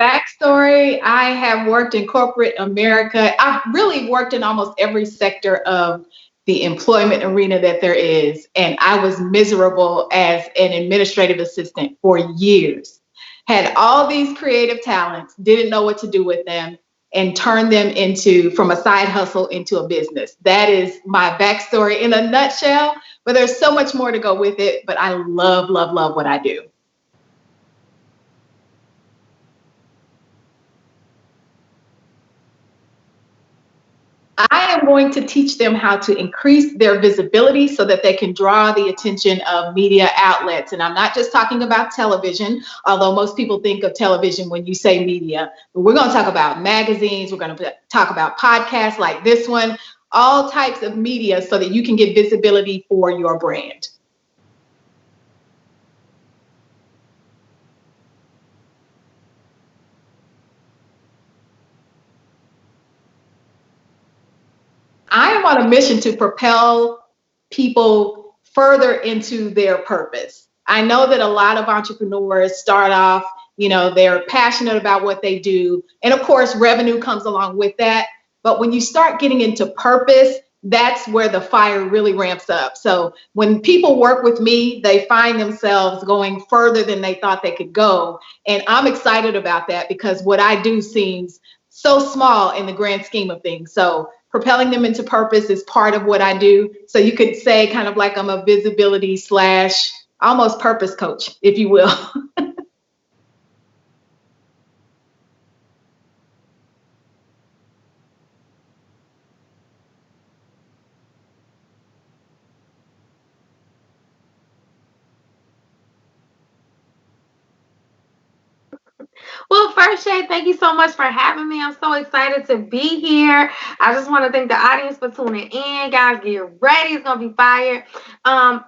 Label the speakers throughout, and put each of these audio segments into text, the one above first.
Speaker 1: Backstory, I have worked in corporate America. I've really worked in almost every sector of the employment arena that there is. And I was miserable as an administrative assistant for years. Had all these creative talents, didn't know what to do with them, and turned them into from a side hustle into a business. That is my backstory in a nutshell. But there's so much more to go with it. But I love, love, love what I do. I am going to teach them how to increase their visibility so that they can draw the attention of media outlets. And I'm not just talking about television, although most people think of television when you say media. But we're going to talk about magazines. We're going to talk about podcasts like this one, all types of media so that you can get visibility for your brand. I am on a mission to propel people further into their purpose. I know that a lot of entrepreneurs start off, they're passionate about what they do. And of course, revenue comes along with that. But when you start getting into purpose, that's where the fire really ramps up. So when people work with me, they find themselves going further than they thought they could go. And I'm excited about that because what I do seems so small in the grand scheme of things. So propelling them into purpose is part of what I do. So you could say kind of like I'm a visibility slash almost purpose coach, if you will.
Speaker 2: Well, first, Shay, thank you so much for having me. I'm so excited to be here. I just want to thank the audience for tuning in. Guys, get ready. It's going to be fire.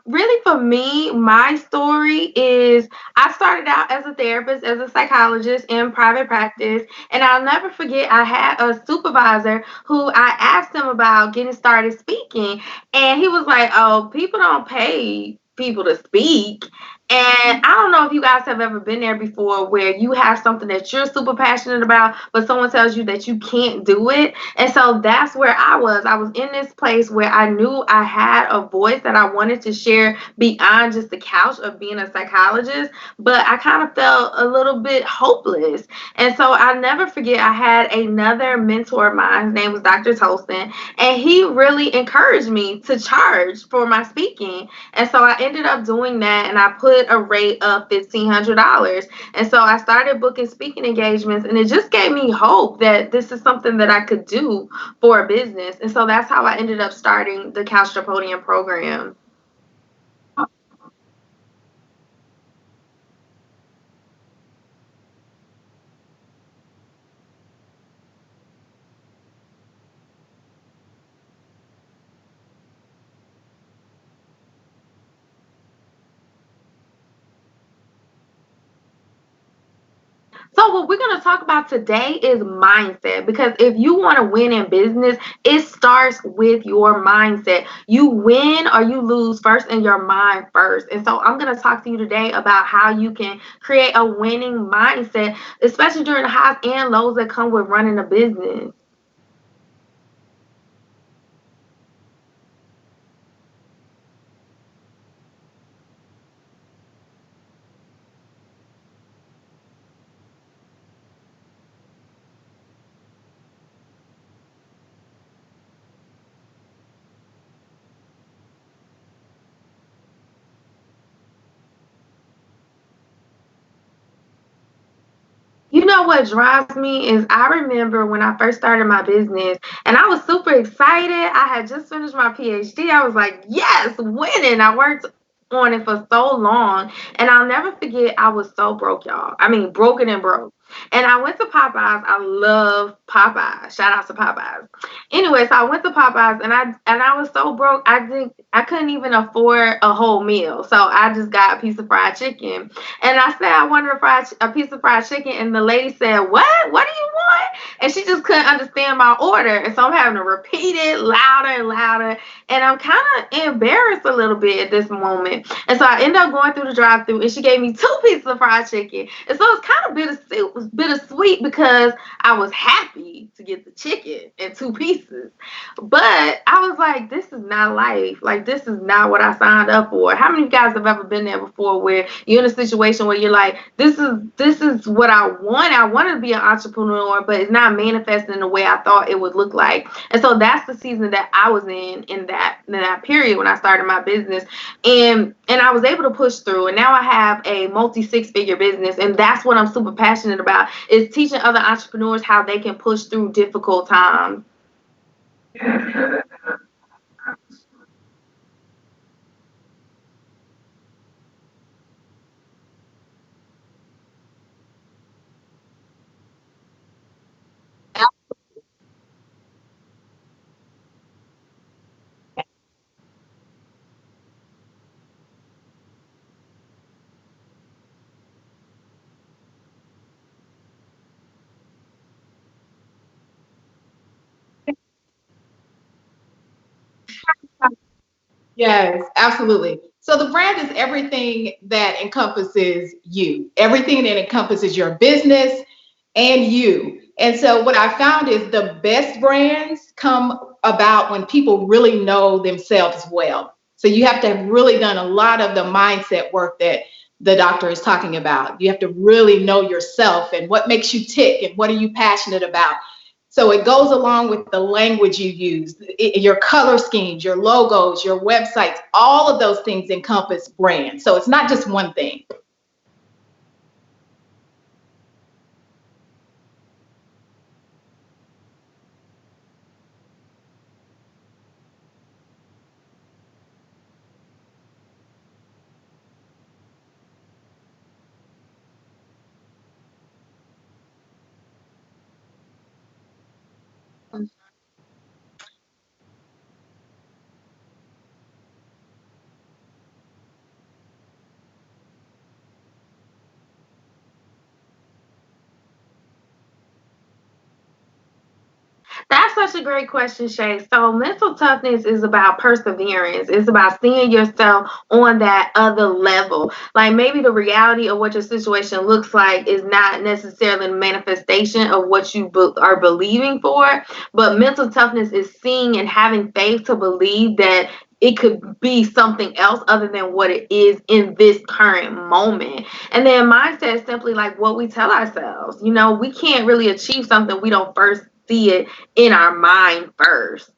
Speaker 2: Really, for me, my story is I started out as a therapist, as a psychologist in private practice. And I'll never forget, I had a supervisor who I asked him about getting started speaking. And he was like, oh, people don't pay people to speak. And I don't know if you guys have ever been there before where you have something that you're super passionate about, but someone tells you that you can't do it. And so that's where I was. I was in this place where I knew I had a voice that I wanted to share beyond just the couch of being a psychologist, but I kind of felt a little bit hopeless. And so I'll never forget, I had another mentor of mine. His name was Dr. Tolston, and he really encouraged me to charge for my speaking. And so I ended up doing that, and I put a rate of $1,500. And so I started booking speaking engagements, and it just gave me hope that this is something that I could do for a business. And so that's how I ended up starting the Couch to Podium program. So what we're going to talk about today is mindset, because if you want to win in business, it starts with your mindset. You win or you lose first in your mind first. And so I'm going to talk to you today about how you can create a winning mindset, especially during the highs and lows that come with running a business. You know what drives me is I remember when I first started my business and I was super excited. I had just finished my PhD. I was like, yes, winning. I worked on it for so long. And I'll never forget, I was so broke, y'all. I mean, broken and broke. And I went to Popeyes. I love Popeyes. Shout out to Popeyes. Anyway, so I went to Popeyes, and I was so broke. I couldn't even afford a whole meal. So I just got a piece of fried chicken. And I said I wanted a piece of fried chicken, and the lady said, "What? What do you want?" And she just couldn't understand my order, and so I'm having to repeat it louder and louder, and I'm kind of embarrassed a little bit at this moment. And so I ended up going through the drive-through, and she gave me two pieces of fried chicken, and so it's kind of was bittersweet because I was happy to get the chicken in 2 pieces. But I was like, this is not life. Like, this is not what I signed up for. How many of you guys have ever been there before where you're in a situation where you're like, this is what I want. I want to be an entrepreneur, but it's not manifesting the way I thought it would look like. And so that's the season that I was in that period when I started my business. And I was able to push through. And now I have a multi six-figure business. And that's what I'm super passionate about, is teaching other entrepreneurs how they can push through difficult times.
Speaker 1: Yes, absolutely. So the brand is everything that encompasses you, everything that encompasses your business and you. And so what I found is the best brands come about when people really know themselves well. So you have to have really done a lot of the mindset work that the doctor is talking about. You have to really know yourself and what makes you tick and what are you passionate about. So it goes along with the language you use, your color schemes, your logos, your websites, all of those things encompass brand. So it's not just one thing.
Speaker 2: That's such a great question, Shay. So, mental toughness is about perseverance. It's about seeing yourself on that other level. Like, maybe the reality of what your situation looks like is not necessarily the manifestation of what you are believing for, but mental toughness is seeing and having faith to believe that it could be something else other than what it is in this current moment. And then mindset is simply like what we tell ourselves. You know, we can't really achieve something we don't first see it in our mind first.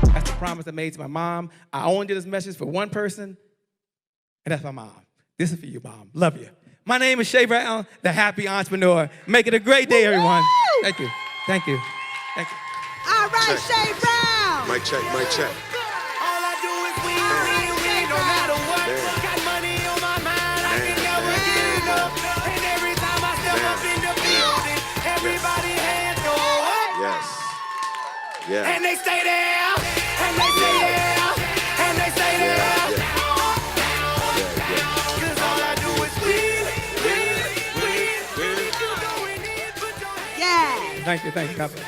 Speaker 3: That's the promise I made to my mom. I only did this message for one person, and that's my mom. This is for you, Mom. Love you. My name is Shay Brown, the happy entrepreneur. Make it a great day, everyone. Thank you. Thank you. Thank you.
Speaker 4: All right, Shay Brown.
Speaker 5: Mic check, mic check.
Speaker 4: All I do is win, win, win, no matter what. Got money on my mind, I can never get enough. And every time I step up in the building, everybody hands go up.
Speaker 5: Yes. Yeah.
Speaker 4: And they stay there, and they stay there, and they stay there. Cause all I do is win, win, win, win. You doing it, but don't. Yeah.
Speaker 3: Thank you. Thank you. God bless.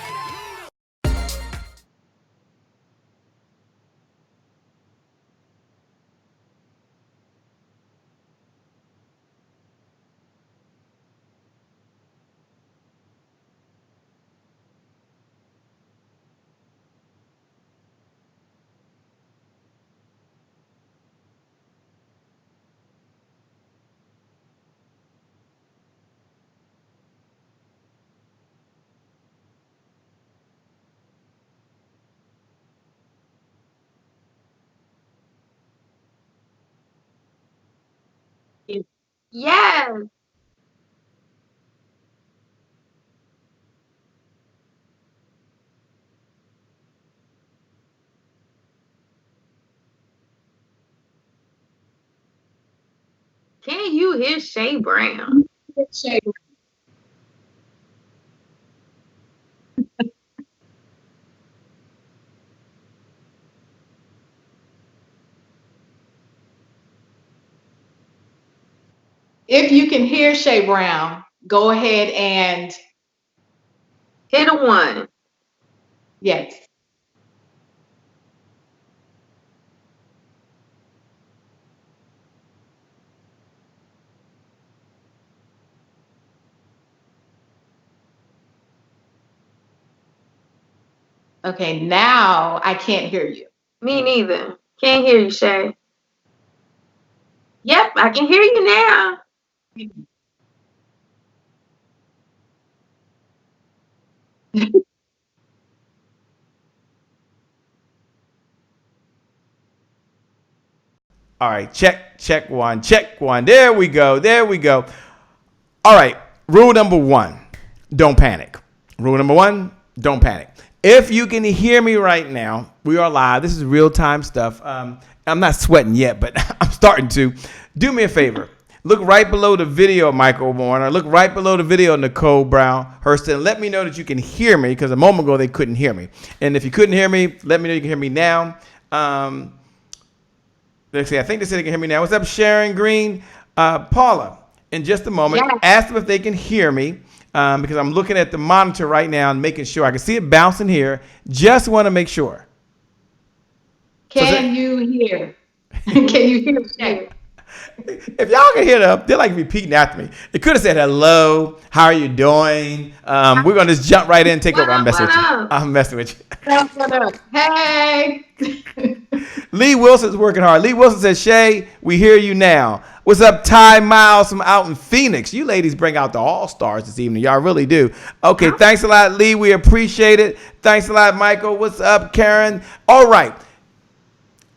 Speaker 2: Yes. Can you hear Shay Brown?
Speaker 1: Shay. If you can hear Shay Brown, go ahead and
Speaker 2: Hit a 1.
Speaker 1: yes. Okay, now I can't hear you.
Speaker 2: Me neither. Can't hear you, Shay. Yep, I can hear you now.
Speaker 3: All right, check one. There we go. All right, rule number 1, don't panic. Rule number 1, don't panic. If you can hear me right now, we are live. This is real-time stuff. I'm not sweating yet, but I'm starting to. Do me a favor. Look right below the video, Michael Warner. Look right below the video, Nicole Brown Hurston. Let me know that you can hear me, because a moment ago they couldn't hear me. And if you couldn't hear me, let me know you can hear me now. Let's see. I think they said they can hear me now. What's up, Sharon Green? Paula, in just a moment,
Speaker 1: Yes.
Speaker 3: ask them if they can hear me, because I'm looking at the monitor right now and making sure. I can see it bouncing here. Just want to make sure.
Speaker 1: Can you hear? Can you hear Shay?
Speaker 3: If y'all can hear them, they're like repeating after me. It could have said, hello, how are you doing? We're going to just jump right in and take over. I'm messing with you. I'm messing with you.
Speaker 1: Hey.
Speaker 3: Lee Wilson's working hard. Lee Wilson says, Shay, we hear you now. What's up, Ty Miles from out in Phoenix? You ladies bring out the all-stars this evening. Y'all really do. Okay, thanks a lot, Lee. We appreciate it. Thanks a lot, Michael. What's up, Karen? All right.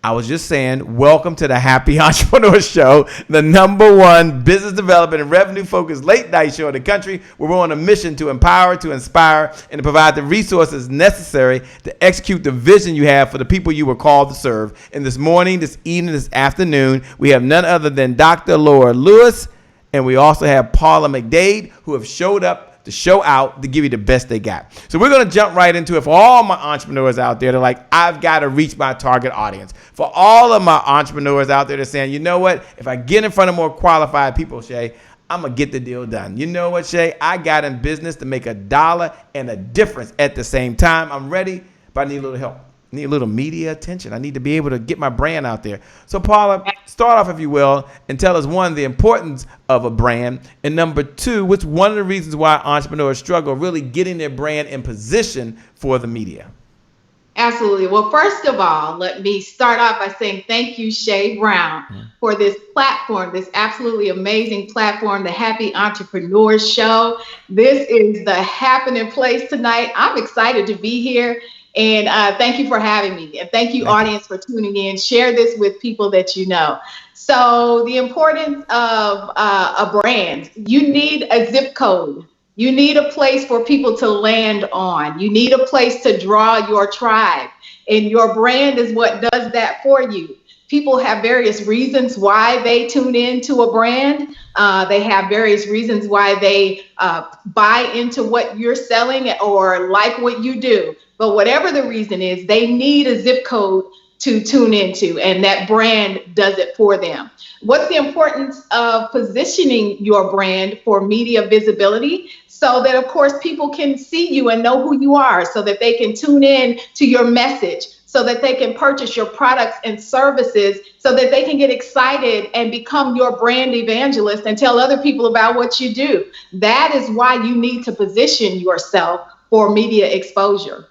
Speaker 3: I was just saying, welcome to the Happy Entrepreneur Show, the #1 business development and revenue-focused late-night show in the country, where we're on a mission to empower, to inspire, and to provide the resources necessary to execute the vision you have for the people you were called to serve. And this morning, this evening, this afternoon, we have none other than Dr. Laura Lewis, and we also have Paula McDade, who have showed up to show out, to give you the best they got. So we're going to jump right into it. For all my entrepreneurs out there, they're like, I've got to reach my target audience. For all of my entrepreneurs out there, they're saying, you know what? If I get in front of more qualified people, Shay, I'm going to get the deal done. You know what, Shay? I got in business to make $1 and a difference at the same time. I'm ready, but I need a little help. I need a little media attention. I need to be able to get my brand out there. So, Paula, start off, if you will, and tell us, 1, the importance of a brand, and number 2, what's one of the reasons why entrepreneurs struggle really getting their brand in position for the media?
Speaker 1: Absolutely. Well, first of all, let me start off by saying thank you, Shay Brown, for this platform, this absolutely amazing platform, the Happy Entrepreneur Show. This is the happening place tonight. I'm excited to be here. And thank you for having me. And thank you, audience, for tuning in. Share this with people that you know. So the importance of a brand, you need a zip code. You need a place for people to land on. You need a place to draw your tribe. And your brand is what does that for you. People have various reasons why they tune into a brand. They have various reasons why they buy into what you're selling or like what you do. But whatever the reason is, they need a zip code to tune into, and that brand does it for them. What's the importance of positioning your brand for media visibility? So that, of course, people can see you and know who you are, so that they can tune in to your message, so that they can purchase your products and services, so that they can get excited and become your brand evangelist and tell other people about what you do. That is why you need to position yourself for media exposure.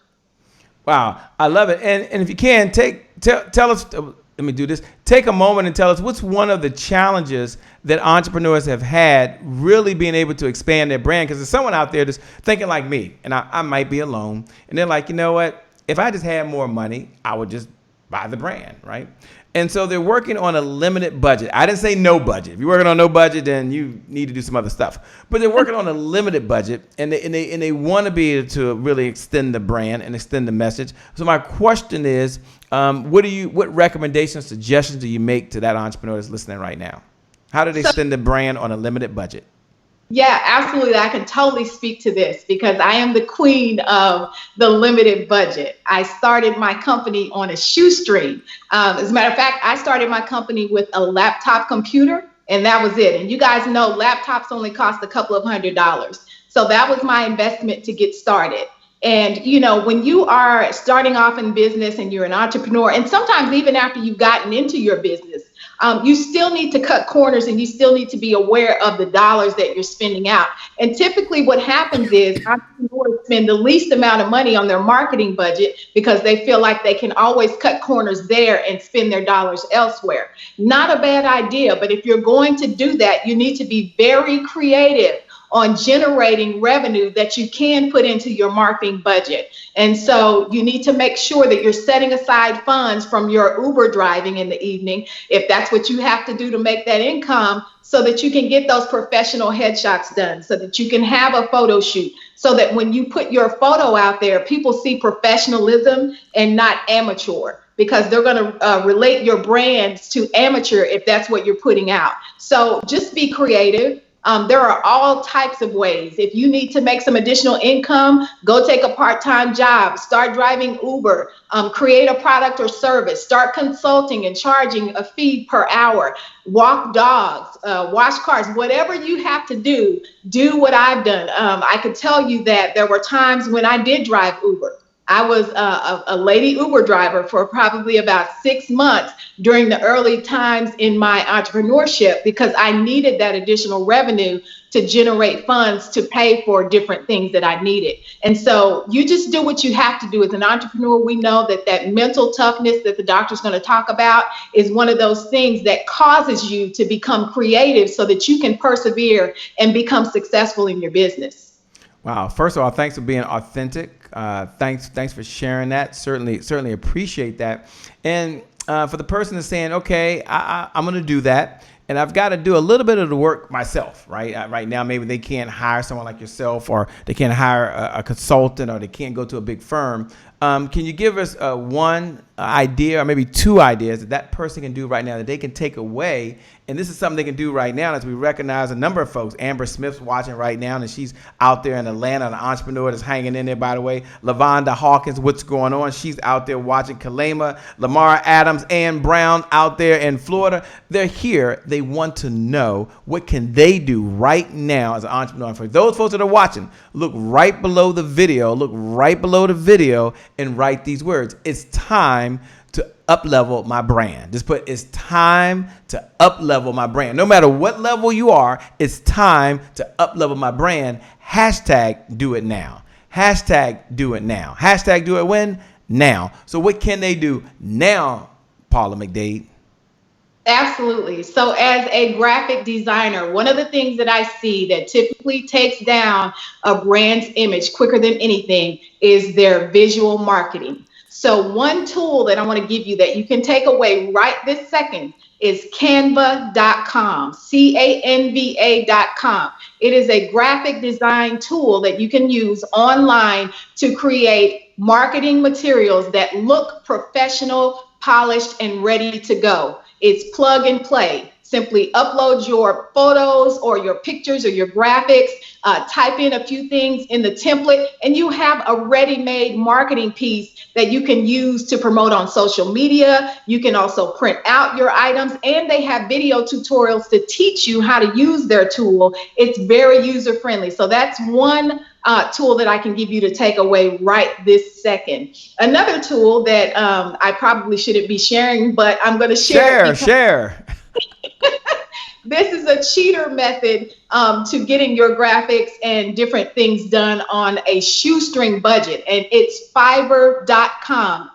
Speaker 3: Wow, I love it. And if you can, tell us, let me do this. Take a moment and tell us, what's one of the challenges that entrepreneurs have had really being able to expand their brand? Because there's someone out there that's thinking like me, and I might be alone, and they're like, you know what? If I just had more money, I would just buy the brand, right? And so they're working on a limited budget. I didn't say no budget. If you're working on no budget, then you need to do some other stuff. But they're working on a limited budget, and they want to be able to really extend the brand and extend the message. So my question is, what recommendations, suggestions do you make to that entrepreneur that's listening right now?
Speaker 6: How do they
Speaker 1: So-
Speaker 6: spend the brand on a limited budget?
Speaker 1: Yeah, absolutely. I can totally speak to this because I am the queen of the limited budget. I started my company on a shoestring. As a matter of fact, I started my company with a laptop computer, and that was it. And you guys know laptops only cost a couple of $100s. So that was my investment to get started. And, you know, when you are starting off in business and you're an entrepreneur, and sometimes even after you've gotten into your business, you still need to cut corners and you still need to be aware of the dollars that you're spending out. And typically what happens is entrepreneurs spend the least amount of money on their marketing budget because they feel like they can always cut corners there and spend their dollars elsewhere. Not a bad idea, but if you're going to do that, you need to be very creative on generating revenue that you can put into your marketing budget. And so you need to make sure that you're setting aside funds from your Uber driving in the evening, if that's what you have to do to make that income, so that you can get those professional headshots done, so that you can have a photo shoot, so that when you put your photo out there, people see professionalism and not amateur, because they're going to relate your brands to amateur if that's what you're putting out. So just be creative. There are all types of ways. If you need to make some additional income, go take a part-time job, start driving Uber, create a product or service, start consulting and charging a fee per hour, walk dogs, wash cars, whatever you have to do what I've done. I could tell you that there were times when I did drive Uber. I was a lady Uber driver for probably about 6 months during the early times in my entrepreneurship because I needed that additional revenue to generate funds to pay for different things that I needed. And so you just do what you have to do as an entrepreneur. We know that mental toughness that the doctor's going to talk about is one of those things that causes you to become creative so that you can persevere and become successful in your business.
Speaker 6: Wow. First of all, thanks for being authentic. Thanks for sharing that. Certainly appreciate that. And for the person that's saying, okay, I'm going to do that, and I've got to do a little bit of the work myself, right? Right now, maybe they can't hire someone like yourself, or they can't hire a consultant, or they can't go to a big firm. Can you give us one idea, or maybe two ideas that person can do right now that they can take away? And this is something they can do right now as we recognize a number of folks. Amber Smith's watching right now, and she's out there in Atlanta, an entrepreneur that's hanging in there, by the way. LaVonda Hawkins, what's going on? She's out there watching. Kalema, Lamar Adams, Ann Brown out there in Florida. They're here. They want to know what can they do right now as an entrepreneur. For those folks that are watching, look right below the video. And write these words. It's time to up-level my brand. Just put, it's time to up-level my brand. No matter what level you are, it's time to up-level my brand. Hashtag do it now. Hashtag do it now. Hashtag do it when? Now. So what can they do now, Paula McDade?
Speaker 1: Absolutely. So as a graphic designer, one of the things that I see that typically takes down a brand's image quicker than anything is their visual marketing. So one tool that I want to give you that you can take away right this second is canva.com, canva.com. It is a graphic design tool that you can use online to create marketing materials that look professional, polished, and ready to go. It's plug and play. Simply upload your photos or your pictures or your graphics, type in a few things in the template, and you have a ready-made marketing piece that you can use to promote on social media. You can also print out your items, and they have video tutorials to teach you how to use their tool. It's very user-friendly. So that's one tool that I can give you to take away right this second. Another tool that I probably shouldn't be sharing, but I'm going to share.
Speaker 6: Share.
Speaker 1: This is a cheater method to getting your graphics and different things done on a shoestring budget. And it's Fiverr.com,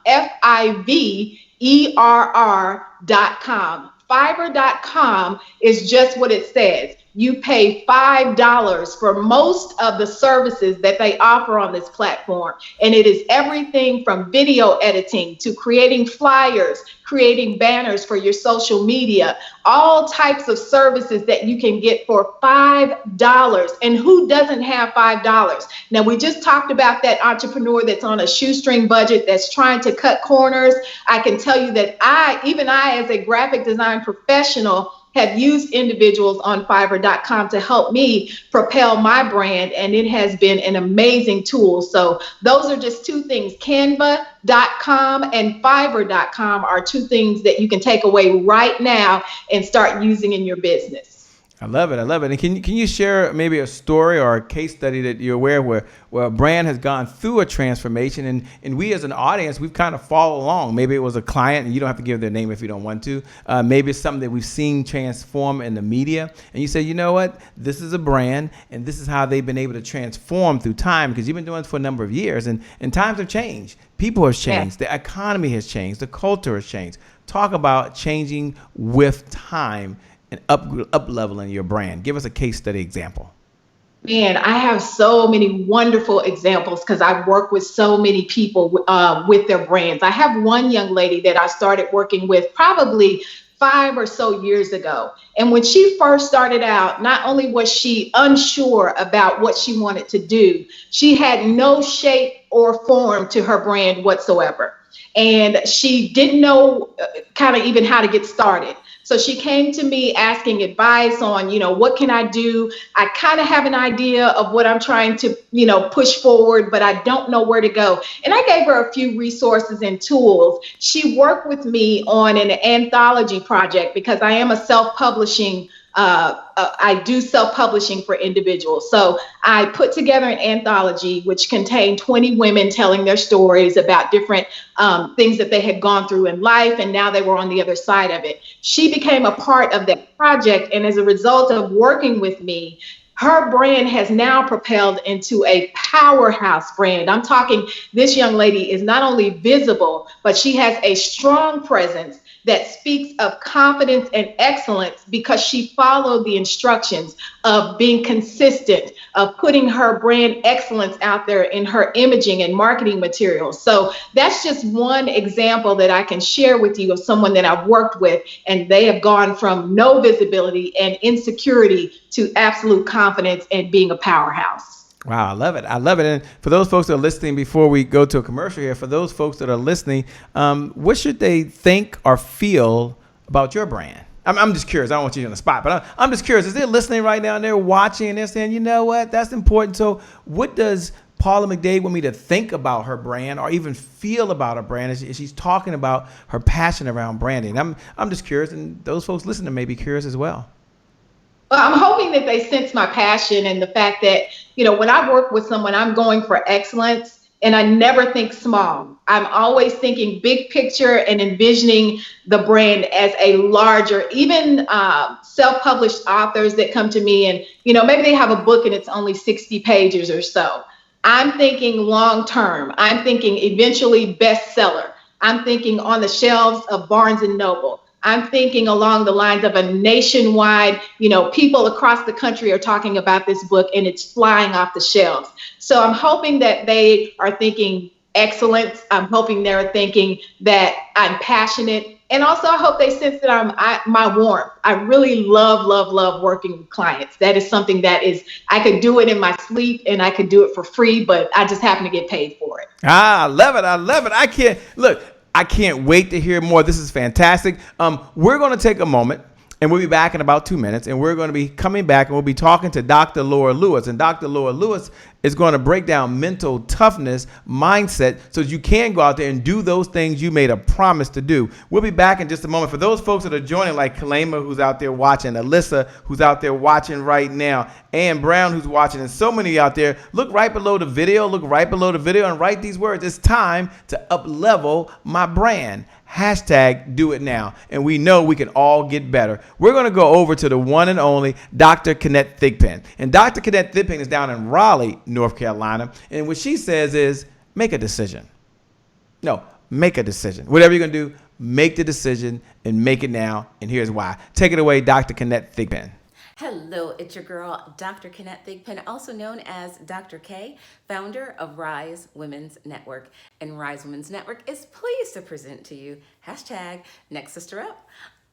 Speaker 1: Fiverr.com. Fiverr.com is just what it says. You pay $5 for most of the services that they offer on this platform. And it is everything from video editing to creating flyers, creating banners for your social media, all types of services that you can get for $5. And who doesn't have $5? Now, we just talked about that entrepreneur that's on a shoestring budget that's trying to cut corners. I can tell you that I, as a graphic design professional, have used individuals on Fiverr.com to help me propel my brand, and it has been an amazing tool. So those are just two things. Canva.com and Fiverr.com are two things that you can take away right now and start using in your business.
Speaker 6: I love it. I love it. And can you share maybe a story or a case study that you're aware of where a brand has gone through a transformation and we as an audience, we've kind of followed along. Maybe it was a client, and you don't have to give their name if you don't want to. Maybe it's something that we've seen transform in the media. And you say, you know what? This is a brand, and this is how they've been able to transform through time, because you've been doing this for a number of years, and times have changed. People have changed. Yeah. The economy has changed. The culture has changed. Talk about changing with time and up leveling your brand. Give us a case study example.
Speaker 1: Man, I have so many wonderful examples because I work with so many people with their brands. I have one young lady that I started working with probably 5 or so years ago. And when she first started out, not only was she unsure about what she wanted to do, she had no shape or form to her brand whatsoever. And she didn't know kind of even how to get started. So she came to me asking advice on, what can I do? I kind of have an idea of what I'm trying to, push forward, but I don't know where to go. And I gave her a few resources and tools. She worked with me on an anthology project because I am a self-publishing I do self-publishing for individuals. So I put together an anthology which contained 20 women telling their stories about different things that they had gone through in life, and now they were on the other side of it. She became a part of that project, and as a result of working with me, her brand has now propelled into a powerhouse brand. I'm talking, this young lady is not only visible, but she has a strong presence that speaks of confidence and excellence because she followed the instructions of being consistent, of putting her brand excellence out there in her imaging and marketing materials. So that's just one example that I can share with you of someone that I've worked with, and they have gone from no visibility and insecurity to absolute confidence and being a powerhouse.
Speaker 6: Wow, I love it. I love it. And for those folks that are listening, before we go to a commercial here, for those folks that are listening, what should they think or feel about your brand? I'm just curious. I don't want you on the spot, but I'm just curious. Is they listening right now and they're watching and they're saying, you know what, that's important. So what does Paula McDade want me to think about her brand or even feel about her brand as she's talking about her passion around branding? I'm just curious, and those folks listening may be curious as well.
Speaker 1: Well, I'm hoping that they sense my passion and the fact that, when I work with someone, I'm going for excellence, and I never think small. I'm always thinking big picture and envisioning the brand as a larger, even self-published authors that come to me and, maybe they have a book and it's only 60 pages or so. I'm thinking long term. I'm thinking eventually bestseller. I'm thinking on the shelves of Barnes and Noble. I'm thinking along the lines of a nationwide, people across the country are talking about this book and it's flying off the shelves. So I'm hoping that they are thinking excellence. I'm hoping they're thinking that I'm passionate. And also I hope they sense that my warmth. I really love working with clients. That is something that I could do it in my sleep and I could do it for free, but I just happen to get paid for it.
Speaker 6: I love it. I love it. I can't wait to hear more. This is fantastic. We're going to take a moment, and we'll be back in about 2 minutes, and we're going to be coming back, and we'll be talking to Dr. Laura Lewis. And Dr. Laura Lewis is going to break down mental toughness mindset so that you can go out there and do those things you made a promise to do. We'll be back in just a moment. For those folks that are joining, like Kalema, who's out there watching, Alyssa, who's out there watching right now, Ann Brown, who's watching, and so many out there, look right below the video, and write these words. It's time to up-level my brand. Hashtag do it now. And we know we can all get better. We're going to go over to the one and only Dr. Kenneth Thigpen. And Dr. Kenneth Thigpen is down in Raleigh, North Carolina. And what she says is make a decision. No, make a decision. Whatever you're going to do, make the decision and make it now. And here's why. Take it away, Dr. Kenneth Thigpen.
Speaker 7: Hello, it's your girl, Dr. Kenneth Thigpen, also known as Dr. K, founder of Rise Women's Network. And Rise Women's Network is pleased to present to you hashtag Next Sister Up.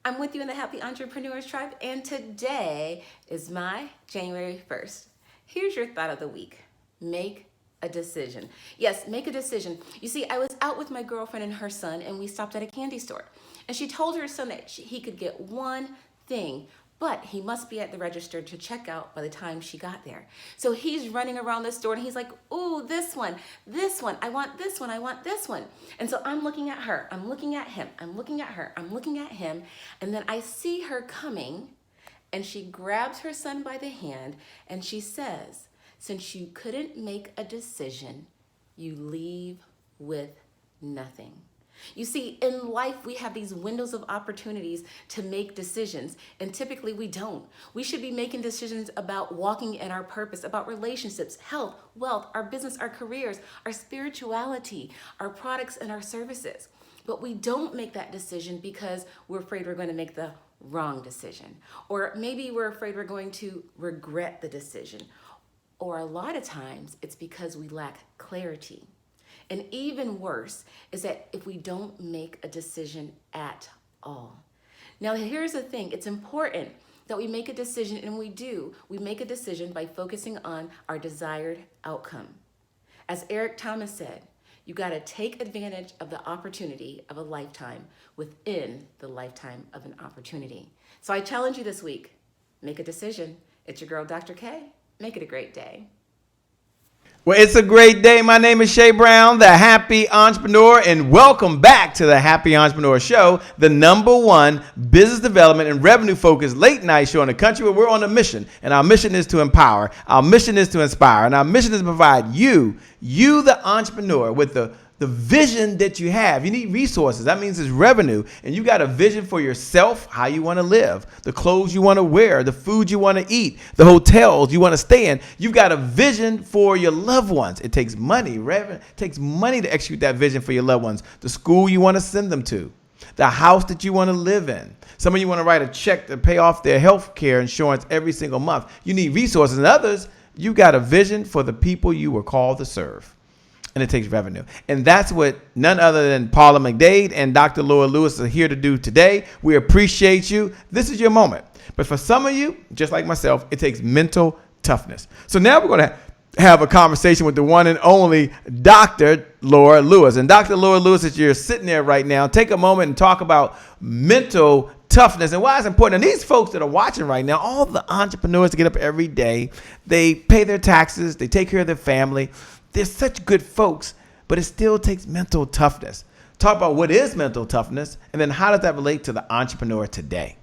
Speaker 7: I'm with you in the Happy Entrepreneurs Tribe, and today is my January 1st. Here's your thought of the week. Make a decision. Yes, make a decision. You see, I was out with my girlfriend and her son, and we stopped at a candy store. And she told her son that he could get one thing, but he must be at the register to check out by the time she got there. So he's running around the store and he's like, ooh, this one, I want this one, I want this one. And so I'm looking at her, I'm looking at him, I'm looking at her, I'm looking at him, and then I see her coming, and she grabs her son by the hand and she says, since you couldn't make a decision, you leave with nothing. You see, in life, we have these windows of opportunities to make decisions, and typically we don't. We should be making decisions about walking in our purpose, about relationships, health, wealth, our business, our careers, our spirituality, our products, and our services. But we don't make that decision because we're afraid we're going to make the wrong decision. Or maybe we're afraid we're going to regret the decision. Or a lot of times, it's because we lack clarity. And even worse is that if we don't make a decision at all. Now, here's the thing. It's important that we make a decision, and we make a decision by focusing on our desired outcome. As Eric Thomas said, you got to take advantage of the opportunity of a lifetime within the lifetime of an opportunity. So I challenge you this week, make a decision. It's your girl, Dr. K. Make it a great day.
Speaker 6: Well, it's a great day. My name is Shay Brown, the Happy Entrepreneur, and welcome back to the Happy Entrepreneur Show, the #1 business development and revenue focused late night show in the country where we're on a mission. And our mission is to empower, our mission is to inspire, and our mission is to provide you the entrepreneur, with the vision that you have. You need resources. That means it's revenue. And you got a vision for yourself, how you want to live, the clothes you want to wear, the food you want to eat, the hotels you want to stay in. You've got a vision for your loved ones. It takes money. It takes money to execute that vision for your loved ones. The school you want to send them to, the house that you want to live in. Some of you want to write a check to pay off their health care insurance every single month. You need resources. And others, you got a vision for the people you were called to serve. And it takes revenue. And that's what none other than Paula McDade and Dr. Laura Lewis are here to do today. We appreciate you. This is your moment. But for some of you, just like myself, it takes mental toughness. So now we're going to have a conversation with the one and only Dr. Laura Lewis. And Dr. Laura Lewis, as you're sitting there right now, take a moment and talk about mental toughness and why it's important. And these folks that are watching right now, all the entrepreneurs that get up every day, they pay their taxes, they take care of their family. They're such good folks, but it still takes mental toughness. Talk about what is mental toughness, and then how does that relate to the entrepreneur today?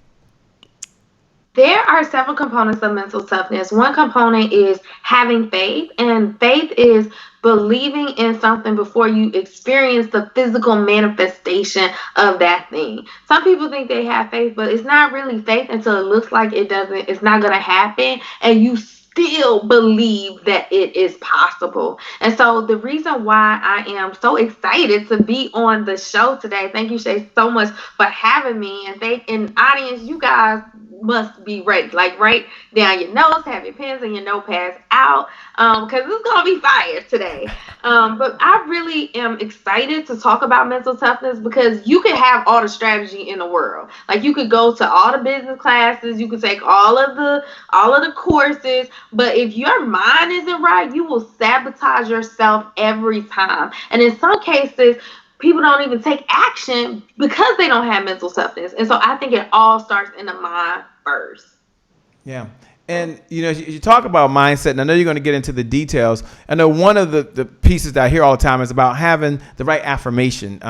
Speaker 2: There are several components of mental toughness. One component is having faith, and faith is believing in something before you experience the physical manifestation of that thing. Some people think they have faith, but it's not really faith until it looks like it's not going to happen, and you still believe that it is possible. And so the reason why I am so excited to be on the show today, thank you, Shay, so much for having me. And audience, you guys must be ready. Like, write down your notes, have your pens and your notepads out, because it's gonna be fire today. But I really am excited to talk about mental toughness, because you could have all the strategy in the world. Like, you could go to all the business classes, you could take all of the courses, but if your mind isn't right, you will sabotage yourself every time. And in some cases, people don't even take action because they don't have mental toughness. And so I think it all starts in the mind first.
Speaker 6: Yeah. And, you talk about mindset, and I know you're going to get into the details. I know one of the pieces that I hear all the time is about having the right affirmation,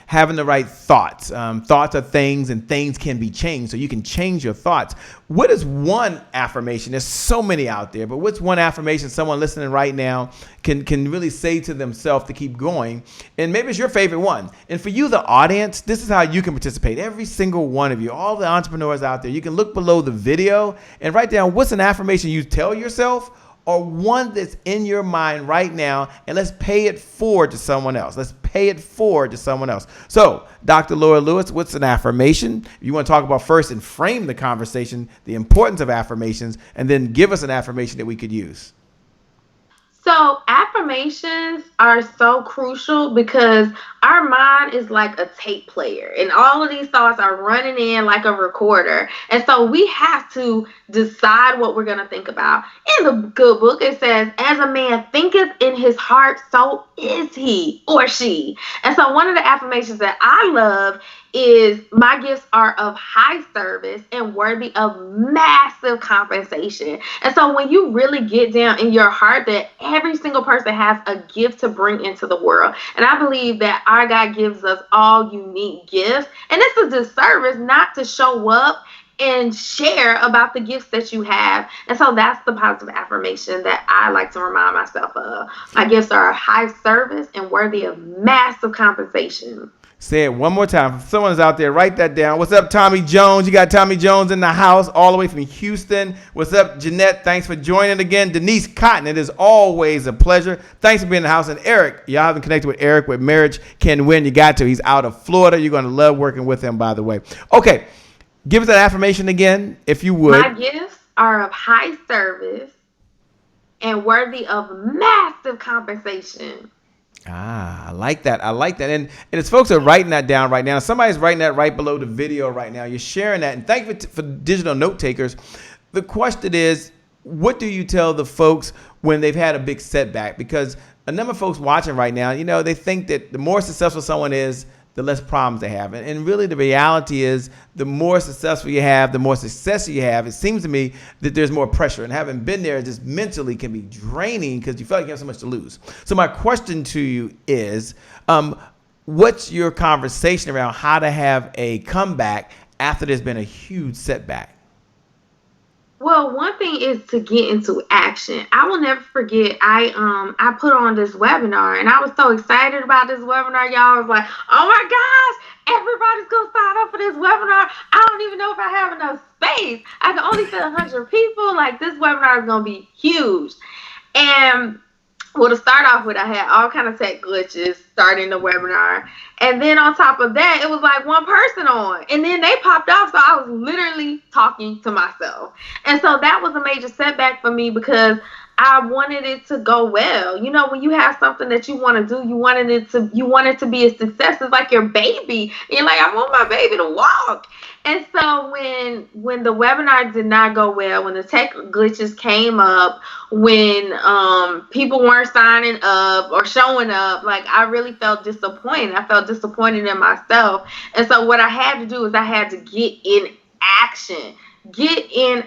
Speaker 6: having the right thoughts. Thoughts are things, and things can be changed. So you can change your thoughts. What is one affirmation? There's so many out there, but what's one affirmation someone listening right now can really say to themselves to keep going? And maybe it's your favorite one. And for you, the audience, this is how you can participate. Every single one of you, all the entrepreneurs out there, you can look below the video and write down what's an affirmation you tell yourself, or one that's in your mind right now, and let's pay it forward to someone else. Let's pay it forward to someone else. So, Dr. Laura Lewis, what's an affirmation? You want to talk about first and frame the conversation, the importance of affirmations, and then give us an affirmation that we could use.
Speaker 2: So affirmations are so crucial because our mind is like a tape player and all of these thoughts are running in like a recorder. And so we have to decide what we're going to think about. In the good book, it says, as a man thinketh in his heart, so is he or she. And so one of the affirmations that I love is my gifts are of high service and worthy of massive compensation. And so when you really get down in your heart that every single person has a gift to bring into the world, and I believe that our God gives us all unique gifts, and it's a disservice not to show up and share about the gifts that you have. And so that's the positive affirmation that I like to remind myself of. My gifts are of high service and worthy of massive compensation.
Speaker 6: Say it one more time. If someone's out there, write that down. What's up, Tommy Jones? You got Tommy Jones in the house all the way from Houston. What's up, Jeanette? Thanks for joining again. Denise Cotton, it is always a pleasure. Thanks for being in the house. And Eric, y'all haven't connected with Eric with Marriage Can Win. You got to. He's out of Florida. You're going to love working with him, by the way. Okay, give us that affirmation again, if you would.
Speaker 2: My gifts are of high service and worthy of massive compensation.
Speaker 6: I like that. And as folks are writing that down right now, somebody's writing that right below the video right now. You're sharing that. And thank you for digital note takers. The question is, what do you tell the folks when they've had a big setback? Because a number of folks watching right now, they think that the more successful someone is, the less problems they have. And really the reality is the more successful you have, the more success you have, it seems to me that there's more pressure. And having been there just mentally can be draining because you feel like you have so much to lose. So my question to you is, what's your conversation around how to have a comeback after there's been a huge setback?
Speaker 2: Well, one thing is to get into action. I will never forget, I put on this webinar and I was so excited about this webinar, y'all. I was like, oh my gosh, everybody's going to sign up for this webinar. I don't even know if I have enough space. I can only fit 100 people. Like, this webinar is going to be huge. And well, to start off with, I had all kind of tech glitches starting the webinar. And then on top of that, it was like one person on. And then they popped off, so I was literally talking to myself. And so that was a major setback for me because I wanted it to go well. When you have something that you want to do, you want it to be a success. It's like your baby. And you're like, I want my baby to walk. And so when the webinar did not go well, when the tech glitches came up, when people weren't signing up or showing up, like, I really felt disappointed. I felt disappointed in myself. And so what I had to do is I had to get in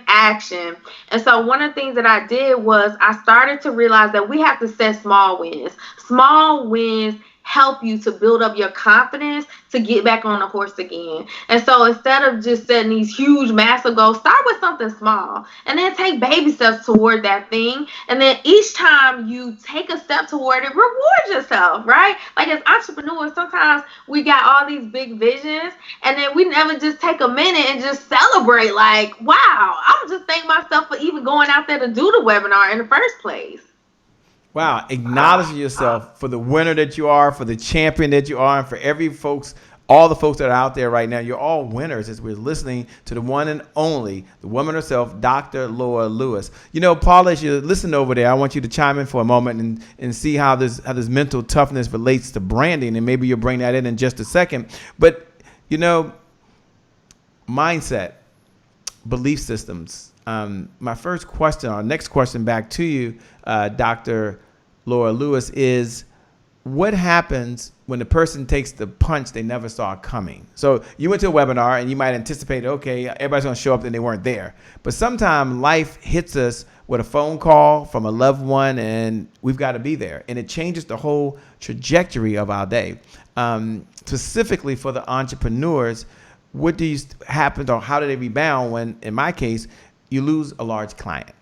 Speaker 2: action. And so one of the things that I did was I started to realize that we have to set small wins. Small wins help you to build up your confidence to get back on the horse again. And so instead of just setting these huge, massive goals, start with something small and then take baby steps toward that thing. And then each time you take a step toward it, reward yourself, right? Like, as entrepreneurs, sometimes we got all these big visions and then we never just take a minute and just celebrate like, wow, I'm just thank myself for even going out there to do the webinar in the first place.
Speaker 6: Wow, acknowledging yourself for the winner that you are, for the champion that you are, and for all the folks that are out there right now. You're all winners as we're listening to the one and only, the woman herself, Dr. Laura Lewis. Paula, as you listen over there, I want you to chime in for a moment and see how this mental toughness relates to branding, and maybe you'll bring that in just a second. But, mindset, belief systems. My first question, our next question back to you, Dr. Laura Lewis, is what happens when the person takes the punch they never saw coming? So you went to a webinar and you might anticipate, okay, everybody's going to show up and they weren't there. But sometimes life hits us with a phone call from a loved one and we've got to be there. And it changes the whole trajectory of our day. Specifically for the entrepreneurs, what happen or how do they rebound when, in my case, you lose a large client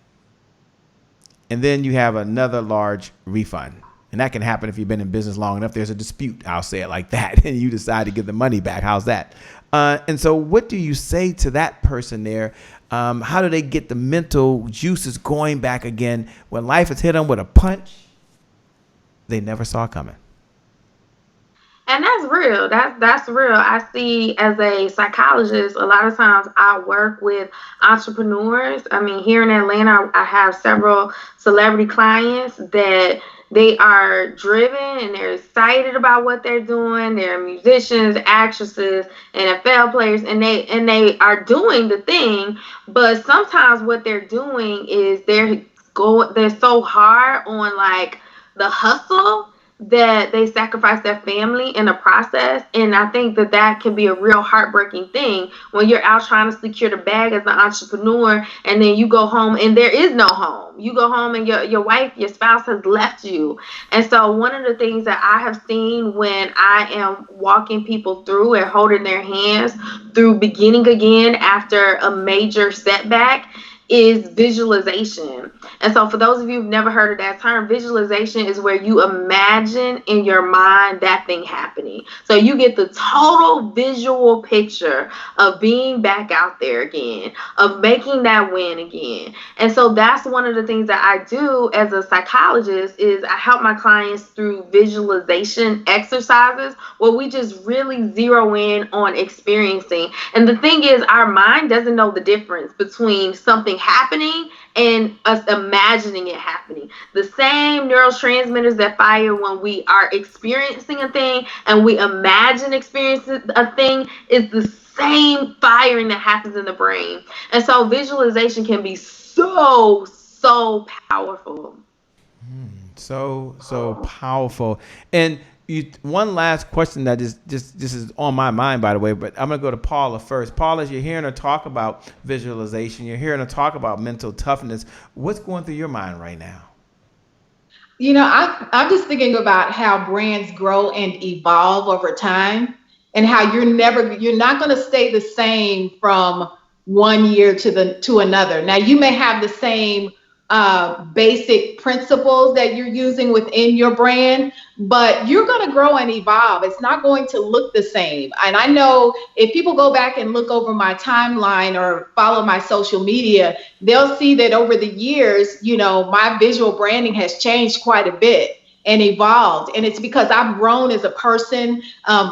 Speaker 6: and then you have another large refund? And that can happen if you've been in business long enough. There's a dispute, I'll say it like that, and you decide to give the money back. How's that? And so what do you say to that person there? How do they get the mental juices going back again when life has hit them with a punch they never saw coming?
Speaker 2: And that's real. That's real. I see as a psychologist, a lot of times I work with entrepreneurs. I mean, here in Atlanta, I have several celebrity clients that they are driven and they're excited about what they're doing. They're musicians, actresses, NFL players, and they are doing the thing. But sometimes what they're doing is they're so hard on like the hustle that they sacrifice their family in the process. And I think that that can be a real heartbreaking thing when you're out trying to secure the bag as an entrepreneur, and then you go home and there is no home. You go home and your wife, your spouse has left you. And so one of the things that I have seen when I am walking people through and holding their hands through beginning again after a major setback is visualization. And so for those of you who've never heard of that term, visualization is where you imagine in your mind that thing happening. So you get the total visual picture of being back out there again, of making that win again. And so that's one of the things that I do as a psychologist is I help my clients through visualization exercises where we just really zero in on experiencing. And the thing is, our mind doesn't know the difference between something happening and us imagining it happening. The same neurotransmitters that fire when we are experiencing a thing and we imagine experiencing a thing is the same firing that happens in the brain. And so visualization can be so powerful.
Speaker 6: So powerful. And one last question that is just is on my mind, by the way, but I'm gonna go to Paula first. Paula, as you're hearing her talk about visualization, you're hearing her talk about mental toughness. What's going through your mind right now?
Speaker 1: You know, I'm just thinking about how brands grow and evolve over time, and how you're not going to stay the same from one year to another. Now, you may have the same basic principles that you're using within your brand, but you're going to grow and evolve. It's not going to look the same. And I know if people go back and look over my timeline or follow my social media, they'll see that over the years, you know, my visual branding has changed quite a bit and evolved. And it's because I've grown as a person.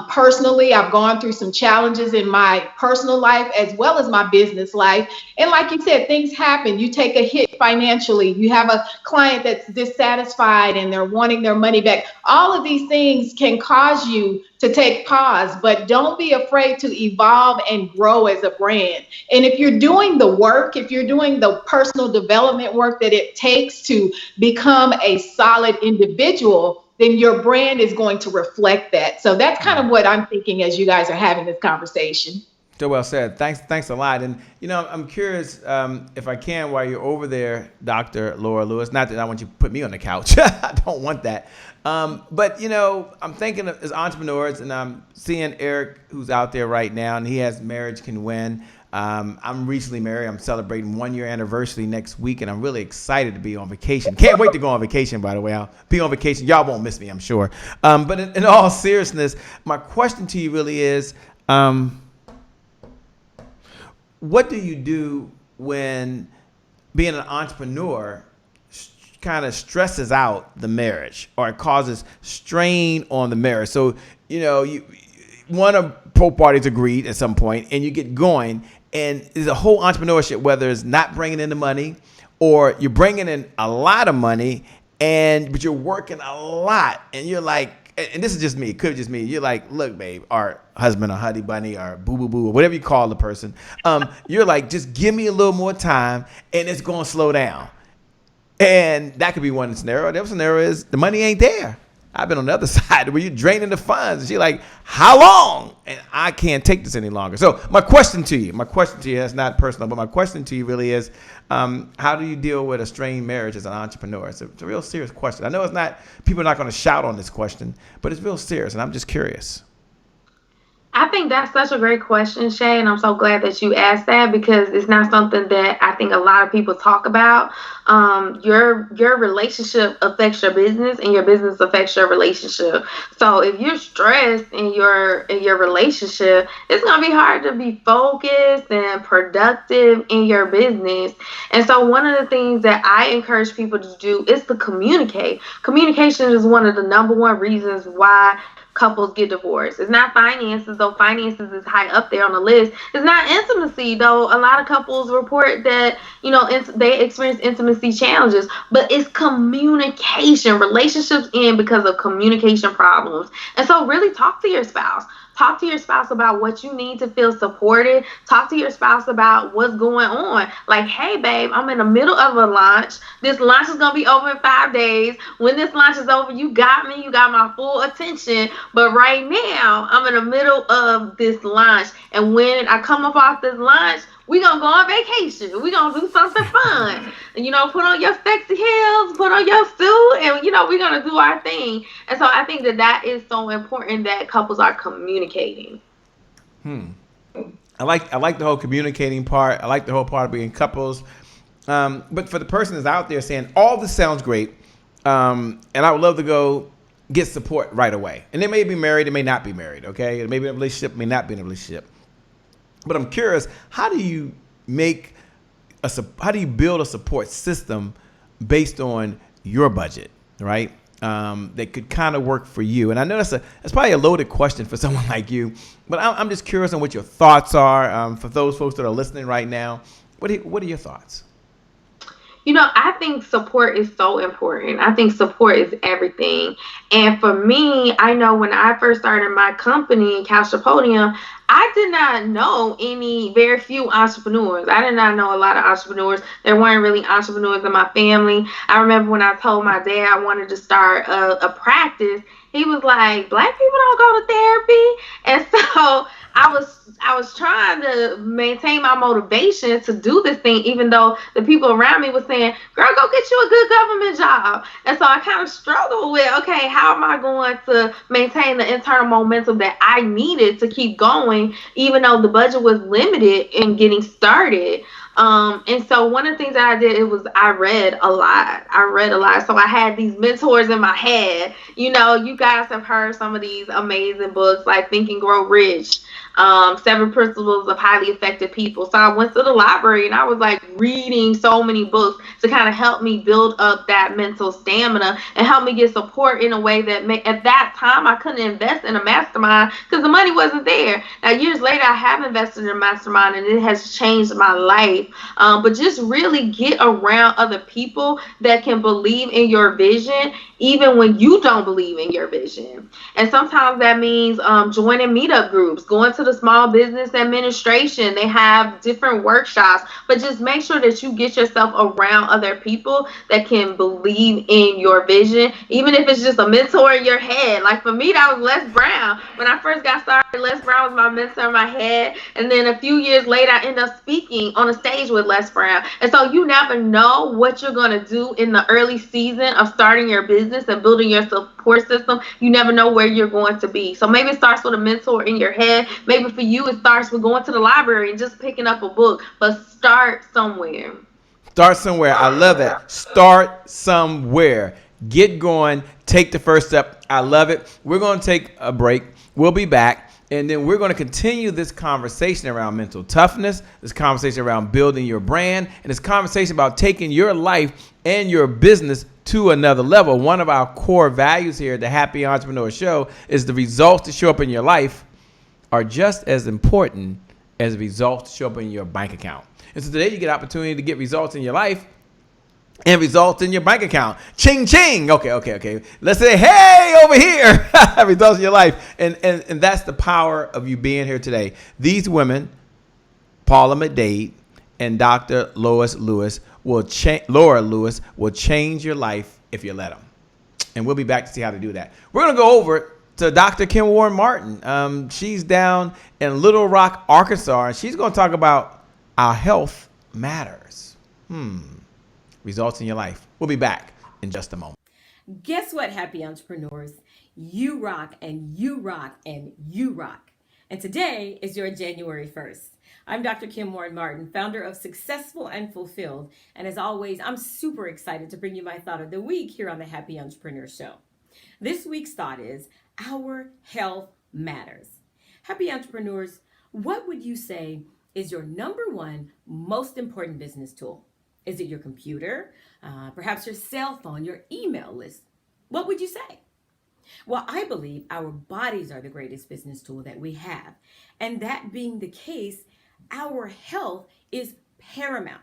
Speaker 1: Personally, I've gone through some challenges in my personal life as well as my business life. And like you said, things happen. You take a hit financially. You have a client that's dissatisfied and they're wanting their money back. All of these things can cause you to take pause, but don't be afraid to evolve and grow as a brand. And if you're doing the work, if you're doing the personal development work that it takes to become a solid individual, then your brand is going to reflect that. So that's kind of what I'm thinking as you guys are having this conversation.
Speaker 6: So well said. Thanks a lot. And, you know, I'm curious if I can, while you're over there, Dr. Laura Lewis, not that I want you to put me on the couch. I don't want that. But, you know, I'm thinking as entrepreneurs, and I'm seeing Eric, who's out there right now, and he has Marriage Can Win. I'm recently married. I'm celebrating 1 year anniversary next week, and I'm really excited to be on vacation. Can't wait to go on vacation, by the way. I'll be on vacation. Y'all won't miss me, I'm sure. But in all seriousness, my question to you really is, what do you do when being an entrepreneur kind of stresses out the marriage, or it causes strain on the marriage? So, you know, one of both parties agreed at some point, and you get going, and there's a whole entrepreneurship, whether it's not bringing in the money or you're bringing in a lot of money, but you're working a lot, and you're like, and this is just me, it could be just me. You're like, look, babe, or husband or honey bunny or boo boo boo or whatever you call the person. You're like, just give me a little more time and it's going to slow down. And that could be one scenario. The other scenario is the money ain't there. I've been on the other side where you're draining the funds. And she's like, how long? And I can't take this any longer. So my question to you, that's not personal, but my question to you really is, how do you deal with a strained marriage as an entrepreneur? It's a real serious question. I know people are not going to shout on this question, but it's real serious, and I'm just curious.
Speaker 2: I think that's such a great question, Shay, and I'm so glad that you asked that, because it's not something that I think a lot of people talk about. Your relationship affects your business, and your business affects your relationship. So if you're stressed in your relationship, it's gonna be hard to be focused and productive in your business. And so one of the things that I encourage people to do is to communicate. Communication is one of the number one reasons why couples get divorced. It's not finances, though finances is high up there on the list. It's not intimacy, though a lot of couples report that, they experience intimacy challenges. But it's communication. Relationships end because of communication problems. And so really talk to your spouse. Talk to your spouse about what you need to feel supported. Talk to your spouse about what's going on. Like, hey, babe, I'm in the middle of a launch. This launch is going to be over in 5 days. When this launch is over, you got me. You got my full attention. But right now, I'm in the middle of this launch. And when I come up off this launch, we're going to go on vacation. We're going to do something fun. Put on your sexy heels, put on your suit, and, we're going to do our thing. And so I think that is so important that couples are communicating.
Speaker 6: I like the whole communicating part. I like the whole part of being couples. But for the person that's out there saying, all this sounds great, and I would love to go get support right away. And they may be married, they may not be married, okay? It may be in a relationship, may not be in a relationship. But I'm curious, how do you build a support system based on your budget, right? That could kind of work for you. And I know that's probably a loaded question for someone like you, but I'm just curious on what your thoughts are. For those folks that are listening right now, what are your thoughts?
Speaker 2: I think support is so important. I think support is everything. And for me, I know when I first started my company, Couch to Podium, I did not know very few entrepreneurs. I did not know a lot of entrepreneurs. There weren't really entrepreneurs in my family. I remember when I told my dad I wanted to start a practice, he was like, Black people don't go to therapy. And so I was trying to maintain my motivation to do this thing, even though the people around me were saying, girl, go get you a good government job. And so I kind of struggled with, okay, how am I going to maintain the internal momentum that I needed to keep going, even though the budget was limited in getting started. And so one of the things that I did, I read a lot. So I had these mentors in my head. You guys have heard some of these amazing books like Think and Grow Rich, 7 Principles of Highly Effective People. So I went to the library and I was like reading so many books to kind of help me build up that mental stamina and help me get support in a way that at that time I couldn't invest in a mastermind because the money wasn't there. Now, years later, I have invested in a mastermind and it has changed my life. But just really get around other people that can believe in your vision, even when you don't believe in your vision. And sometimes that means joining meetup groups, going to the Small Business Administration. They have different workshops, but just make sure that you get yourself around other people that can believe in your vision, even if it's just a mentor in your head. Like for me, that was Les Brown. When I first got started, Les Brown was my mentor in my head. And then a few years later, I ended up speaking on a stage with Les Brown. And so you never know what you're going to do in the early season of starting your business and building your support system. You never know where you're going to be. So maybe it starts with a mentor in your head. Maybe for you, it starts with going to the library and just picking up a book. But start somewhere.
Speaker 6: Start somewhere. I love that. Start somewhere. Get going. Take the first step. I love it. We're going to take a break. We'll be back. And then we're going to continue this conversation around mental toughness, this conversation around building your brand, and this conversation about taking your life and your business to another level. One of our core values here at the Happy Entrepreneur Show is the results that show up in your life are just as important as results that show up in your bank account. And so today you get an opportunity to get results in your life and results in your bank account. Ching, ching. Okay. Let's say, hey, over here. Results in your life. And that's the power of you being here today. These women, Paula McDade and Dr. Laura Lewis, will change your life if you let them. And we'll be back to see how to do that. We're going to go over to Dr. Kim Warren Martin. She's down in Little Rock, Arkansas, and she's going to talk about our health matters. Results in your life. We'll be back in just a moment.
Speaker 7: Guess what, happy entrepreneurs? You rock and you rock and you rock. And today is your January 1st. I'm Dr. Kim Warren Martin, founder of Successful and Fulfilled. And as always, I'm super excited to bring you my thought of the week here on the Happy Entrepreneur Show. This week's thought is, our health matters. Happy entrepreneurs, what would you say is your number one most important business tool? Is it your computer, perhaps your cell phone, your email list? What would you say? Well, I believe our bodies are the greatest business tool that we have. And that being the case, our health is paramount.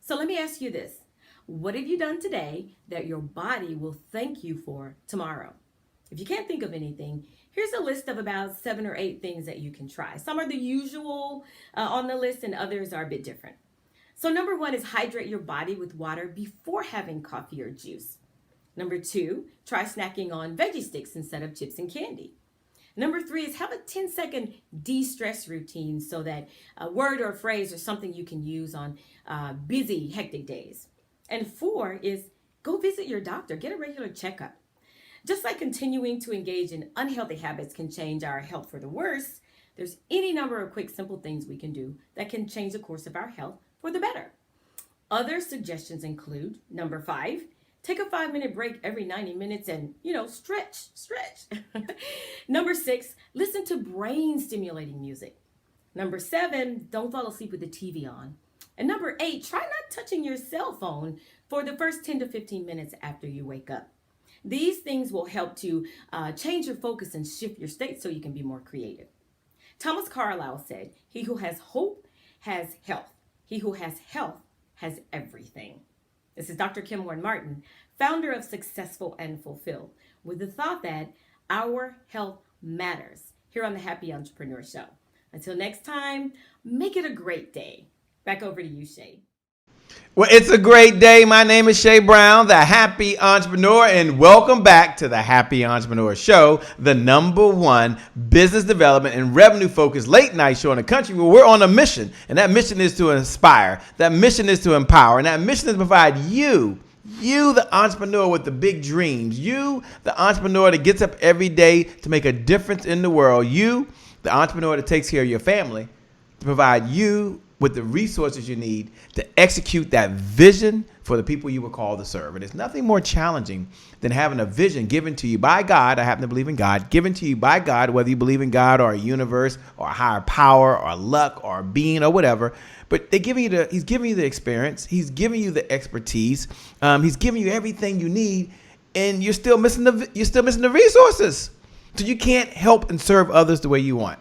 Speaker 7: So let me ask you this. What have you done today that your body will thank you for tomorrow? If you can't think of anything, here's a list of about 7 or 8 things that you can try. Some are the usual on the list, and others are a bit different. So, number one is hydrate your body with water before having coffee or juice. Number two, try snacking on veggie sticks instead of chips and candy. Number three is have a 10-second de-stress routine so that a word or a phrase or something you can use on busy, hectic days. And four is go visit your doctor, get a regular checkup. Just like continuing to engage in unhealthy habits can change our health for the worse, there's any number of quick, simple things we can do that can change the course of our health for the better. Other suggestions include number 5, take a 5-minute break every 90 minutes and, stretch. Number 6, listen to brain stimulating music. Number 7, don't fall asleep with the TV on. And number 8, try not touching your cell phone for the first 10 to 15 minutes after you wake up. These things will help to change your focus and shift your state so you can be more creative. Thomas Carlyle said, "He who has hope has health. He who has health has everything." This is Dr. Kim Warren Martin, founder of Successful and Fulfilled, with the thought that our health matters here on the Happy Entrepreneur Show. Until next time, make it a great day. Back over to you, Shay.
Speaker 6: Well, it's a great day. My name is Shay Brown, the Happy Entrepreneur, and welcome back to the Happy Entrepreneur Show, the #1 business development and revenue-focused late-night show in the country where we're on a mission, and that mission is to inspire, that mission is to empower, and that mission is to provide you, the entrepreneur with the big dreams, you, the entrepreneur that gets up every day to make a difference in the world, you, the entrepreneur that takes care of your family, to provide you with the resources you need to execute that vision for the people you were called to serve. And there's nothing more challenging than having a vision given to you by God. I happen to believe in God, given to you by God, whether you believe in God or a universe or a higher power or luck or a being or whatever. But he's giving you the experience. He's giving you the expertise. He's giving you everything you need, and you're still missing the resources. So you can't help and serve others the way you want.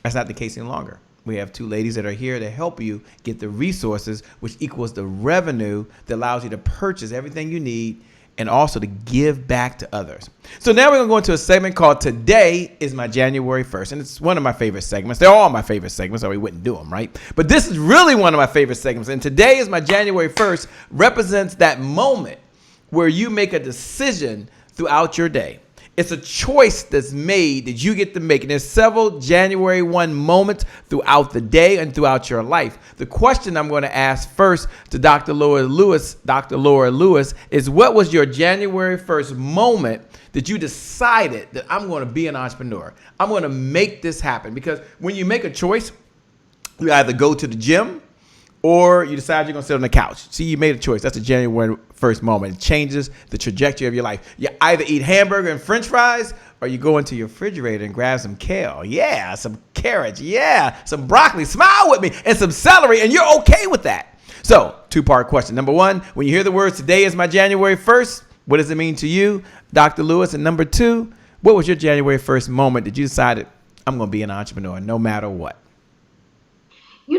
Speaker 6: That's not the case any longer. We have 2 ladies that are here to help you get the resources, which equals the revenue that allows you to purchase everything you need and also to give back to others. So now we're going to go into a segment called Today is My January 1st. And it's one of my favorite segments. They're all my favorite segments, or we wouldn't do them, right? But this is really one of my favorite segments. And Today is My January 1st represents that moment where you make a decision throughout your day. It's a choice that's made that you get to make. And there's several January 1 moments throughout the day and throughout your life. The question I'm going to ask first to Dr. Laura Lewis, is what was your January 1st moment that you decided that I'm going to be an entrepreneur? I'm going to make this happen. Because when you make a choice, you either go to the gym or you decide you're going to sit on the couch. See, you made a choice. That's a January 1st moment. It changes the trajectory of your life. You either eat hamburger and french fries, or you go into your refrigerator and grab some kale. Yeah, some carrots. Yeah, some broccoli. Smile with me. And some celery, and you're okay with that. So, 2-part question. Number 1, when you hear the words, "Today is my January 1st," what does it mean to you, Dr. Lewis? And number 2, what was your January 1st moment that you decided, I'm going to be an entrepreneur no matter what?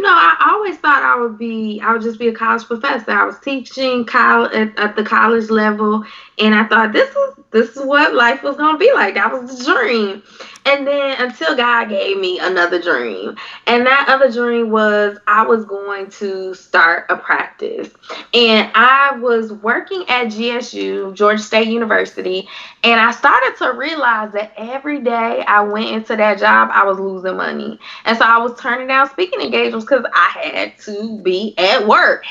Speaker 2: I always thought I would just be a college professor. I was teaching at the college level, and I thought this is what life was going to be like. That was the dream. And then until God gave me another dream. And that other dream was I was going to start a practice. And I was working at GSU, Georgia State University, and I started to realize that every day I went into that job, I was losing money. And so I was turning down speaking engagements because I had to be at work,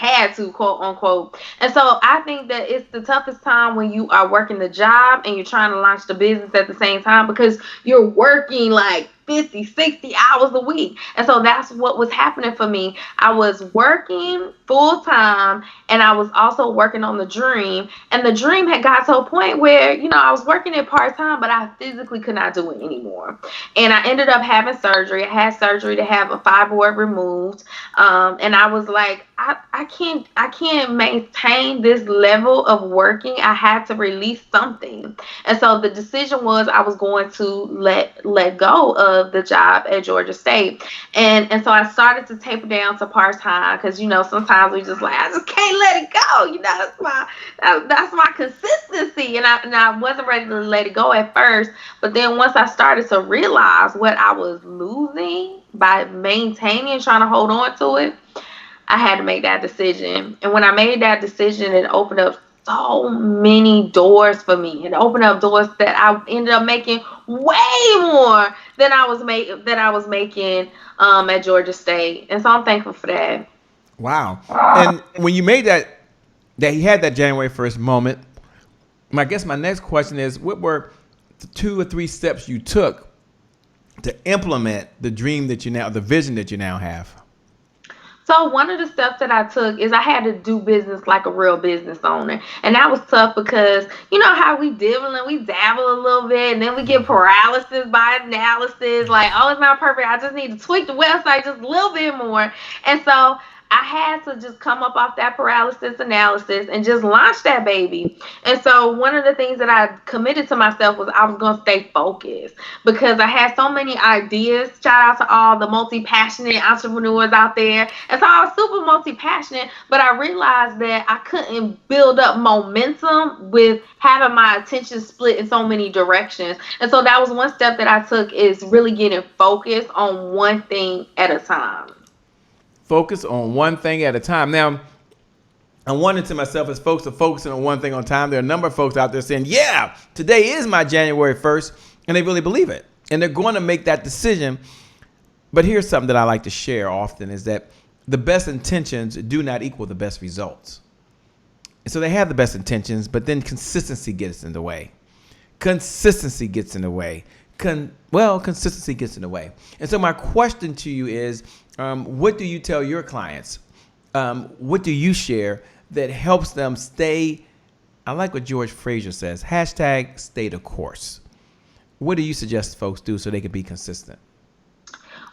Speaker 2: quote unquote. And so I think that it's the toughest time when you are working the job and you're trying to launch the business at the same time, because you're working like 50, 60 hours a week. And so that's what was happening for me. I was working full time and I was also working on the dream. And the dream had got to a point where, I was working it part time, but I physically could not do it anymore. And I ended up having surgery. I had surgery to have a fibroid removed. And I was like, I can't maintain this level of working. I had to release something. And so the decision was I was going to let go of the job at Georgia State. And so I started to taper down to part-time because, sometimes we just like, I just can't let it go. That's my consistency. And I wasn't ready to let it go at first. But then once I started to realize what I was losing by maintaining, trying to hold on to it, I had to make that decision. And when I made that decision, it opened up so many doors for me. It opened up doors that I ended up making way more than I was making at Georgia State. And so I'm thankful for that.
Speaker 6: Wow. And when you made that you had that January 1st moment, I guess my next question is, what were the 2 or 3 steps you took to implement the vision that you now have?
Speaker 2: So one of the steps that I took is I had to do business like a real business owner. And that was tough because you know how we dabble a little bit and then we get paralysis by analysis. Like, oh, it's not perfect. I just need to tweak the website just a little bit more. And so I had to just come up off that paralysis analysis and just launch that baby. And so one of the things that I committed to myself was I was going to stay focused because I had so many ideas. Shout out to all the multi-passionate entrepreneurs out there. And so I was super multi-passionate, but I realized that I couldn't build up momentum with having my attention split in so many directions. And so that was one step that I took, is really getting focused on one thing at a time.
Speaker 6: Focus on one thing at a time. Now, I'm wondering to myself, as folks are focusing on one thing on time, there are a number of folks out there saying, yeah, today is my January 1st, and they really believe it. And they're going to make that decision. But here's something that I like to share often, is that the best intentions do not equal the best results. And so they have the best intentions, but then consistency gets in the way. Consistency gets in the way. Consistency gets in the way. And so my question to you is, what do you tell your clients? What do you share that helps them stay? I like what George Fraser says, hashtag stay the course. What do you suggest folks do so they can be consistent?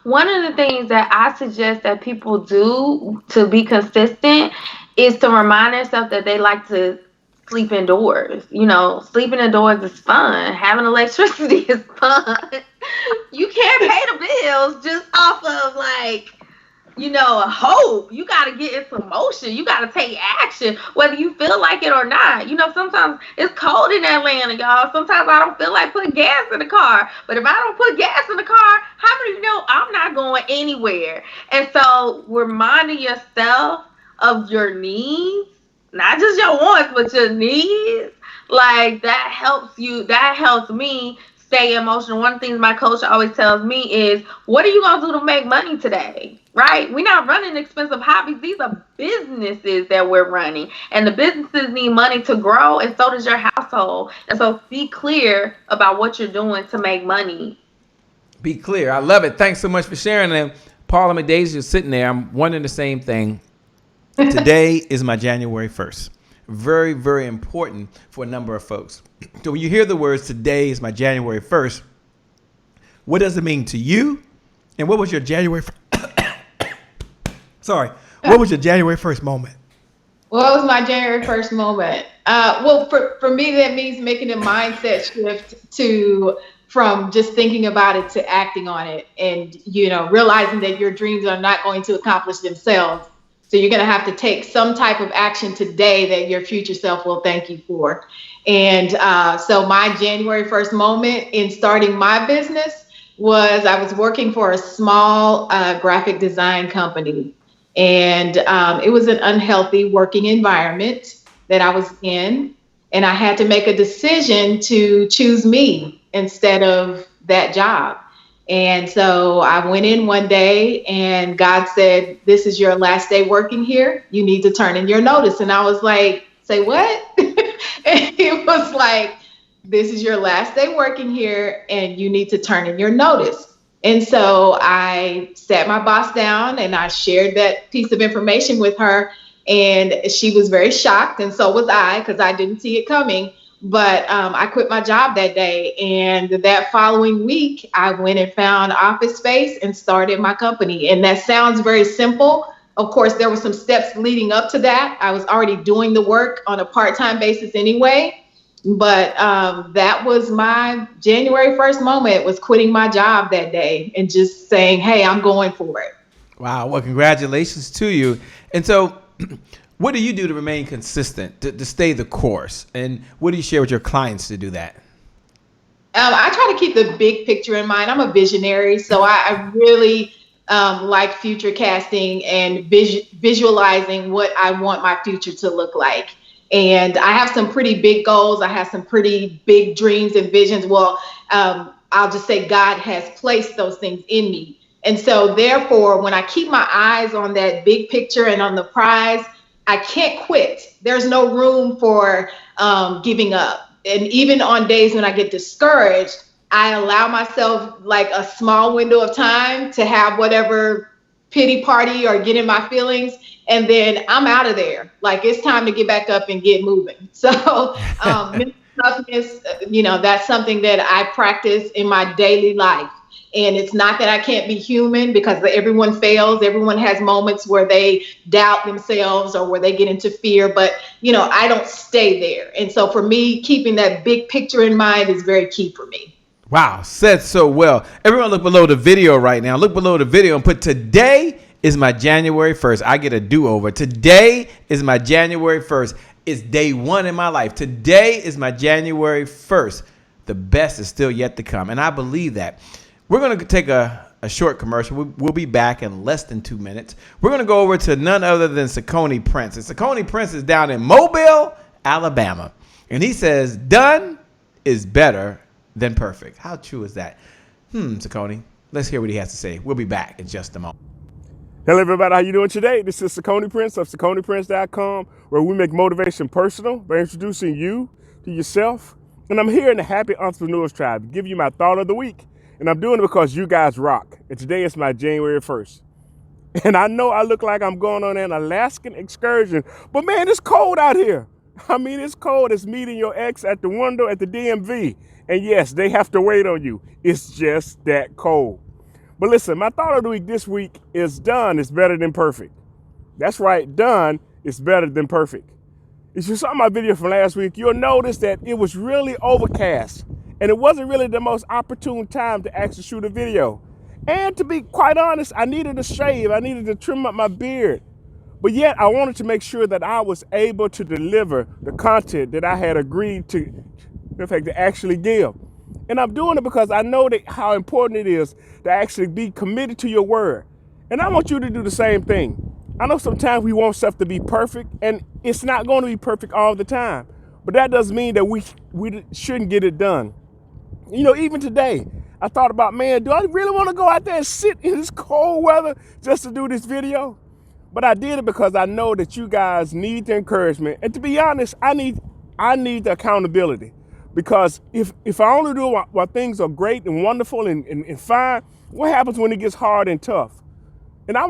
Speaker 2: One of the things that I suggest that people do to be consistent is to remind themselves that they like to sleep indoors. Sleeping indoors is fun. Having electricity is fun. You can't pay the bills just off of a hope. You got to get into motion. You got to take action, whether you feel like it or not. Sometimes it's cold in Atlanta, y'all. Sometimes I don't feel like putting gas in the car. But if I don't put gas in the car, how many of you know I'm not going anywhere? And so reminding yourself of your needs, not just your wants, but your needs, that helps me stay emotional. One of the things my coach always tells me is, what are you going to do to make money today? Right? We're not running expensive hobbies. These are businesses that we're running. And the businesses need money to grow, and so does your household. And so be clear about what you're doing to make money.
Speaker 6: Be clear. I love it. Thanks so much for sharing. And Paula McDade is just sitting there. I'm wondering the same thing. Today is my January 1st. Very, very important for a number of folks. So when you hear the words, today is my January 1st, what does it mean to you? And what was your January 1st? Sorry. What was your January 1st moment?
Speaker 1: What was my January 1st moment? For me, that means making a mindset shift from just thinking about it to acting on it, and, realizing that your dreams are not going to accomplish themselves. So you're going to have to take some type of action today that your future self will thank you for. And so my January 1st moment in starting my business was I was working for a small graphic design company. And it was an unhealthy working environment that I was in. And I had to make a decision to choose me instead of that job. And so I went in one day and God said, this is your last day working here. You need to turn in your notice. And I was like, say what? And he was like, this is your last day working here and you need to turn in your notice. And so I sat my boss down and I shared that piece of information with her. And she was very shocked. And so was I, because I didn't see it coming. But I quit my job that day. And that following week, I went and found office space and started my company. And that sounds very simple. Of course, there were some steps leading up to that. I was already doing the work on a part-time basis anyway. But that was my January 1st moment, was quitting my job that day and just saying, hey, I'm going for it.
Speaker 6: Wow. Well, congratulations to you. And so what do you do to remain consistent, to stay the course? And what do you share with your clients to do that?
Speaker 1: I try to keep the big picture in mind. I'm a visionary, so I really like future casting and visualizing what I want my future to look like. And I have some pretty big goals. I have some pretty big dreams and visions. Well, I'll just say God has placed those things in me. And so therefore, when I keep my eyes on that big picture and on the prize, I can't quit. There's no room for giving up. And even on days when I get discouraged, I allow myself like a small window of time to have whatever pity party or get in my feelings. And then I'm out of there. Like, it's time to get back up and get moving. So mental toughness, that's something that I practice in my daily life. And it's not that I can't be human, because everyone fails. Everyone has moments where they doubt themselves or where they get into fear. But, I don't stay there. And so for me, keeping that big picture in mind is very key for me.
Speaker 6: Wow, said so well. Everyone look below the video right now. Look below the video and put, today is my January 1st. I get a do-over. Today is my January 1st. It's day one in my life. Today is my January 1st. The best is still yet to come. And I believe that. We're going to take a short commercial. We'll be back in less than 2 minutes. We're going to go over to none other than Saucony Prince. And Saucony Prince is down in Mobile, Alabama. And he says, done is better than perfect. How true is that? Saucony, let's hear what he has to say. We'll be back in just a moment.
Speaker 8: Hello, everybody. How you doing today? This is Saucony Prince of SauconyPrince.com, where we make motivation personal by introducing you to yourself. And I'm here in the Happy Entrepreneurs Tribe to give you my thought of the week. And I'm doing it because you guys rock. And today is my January 1st. And I know I look like I'm going on an Alaskan excursion, but man, it's cold out here. I mean, it's cold. It's meeting your ex at the window at the DMV. And yes, they have to wait on you. It's just that cold. But listen, my thought of the week this week is done is better than perfect. That's right, done is better than perfect. If you saw my video from last week, you'll notice that it was really overcast. And it wasn't really the most opportune time to actually shoot a video. And to be quite honest, I needed a shave. I needed to trim up my beard. But yet I wanted to make sure that I was able to deliver the content that I had agreed to, in fact, to actually give. And I'm doing it because I know that how important it is to actually be committed to your word. And I want you to do the same thing. I know sometimes we want stuff to be perfect, and it's not going to be perfect all the time. But that doesn't mean that we shouldn't get it done. Even today, I thought about, man, do I really want to go out there and sit in this cold weather just to do this video? But I did it because I know that you guys need the encouragement. And to be honest, I need the accountability. Because if I only do while things are great and wonderful and fine, what happens when it gets hard and tough? And I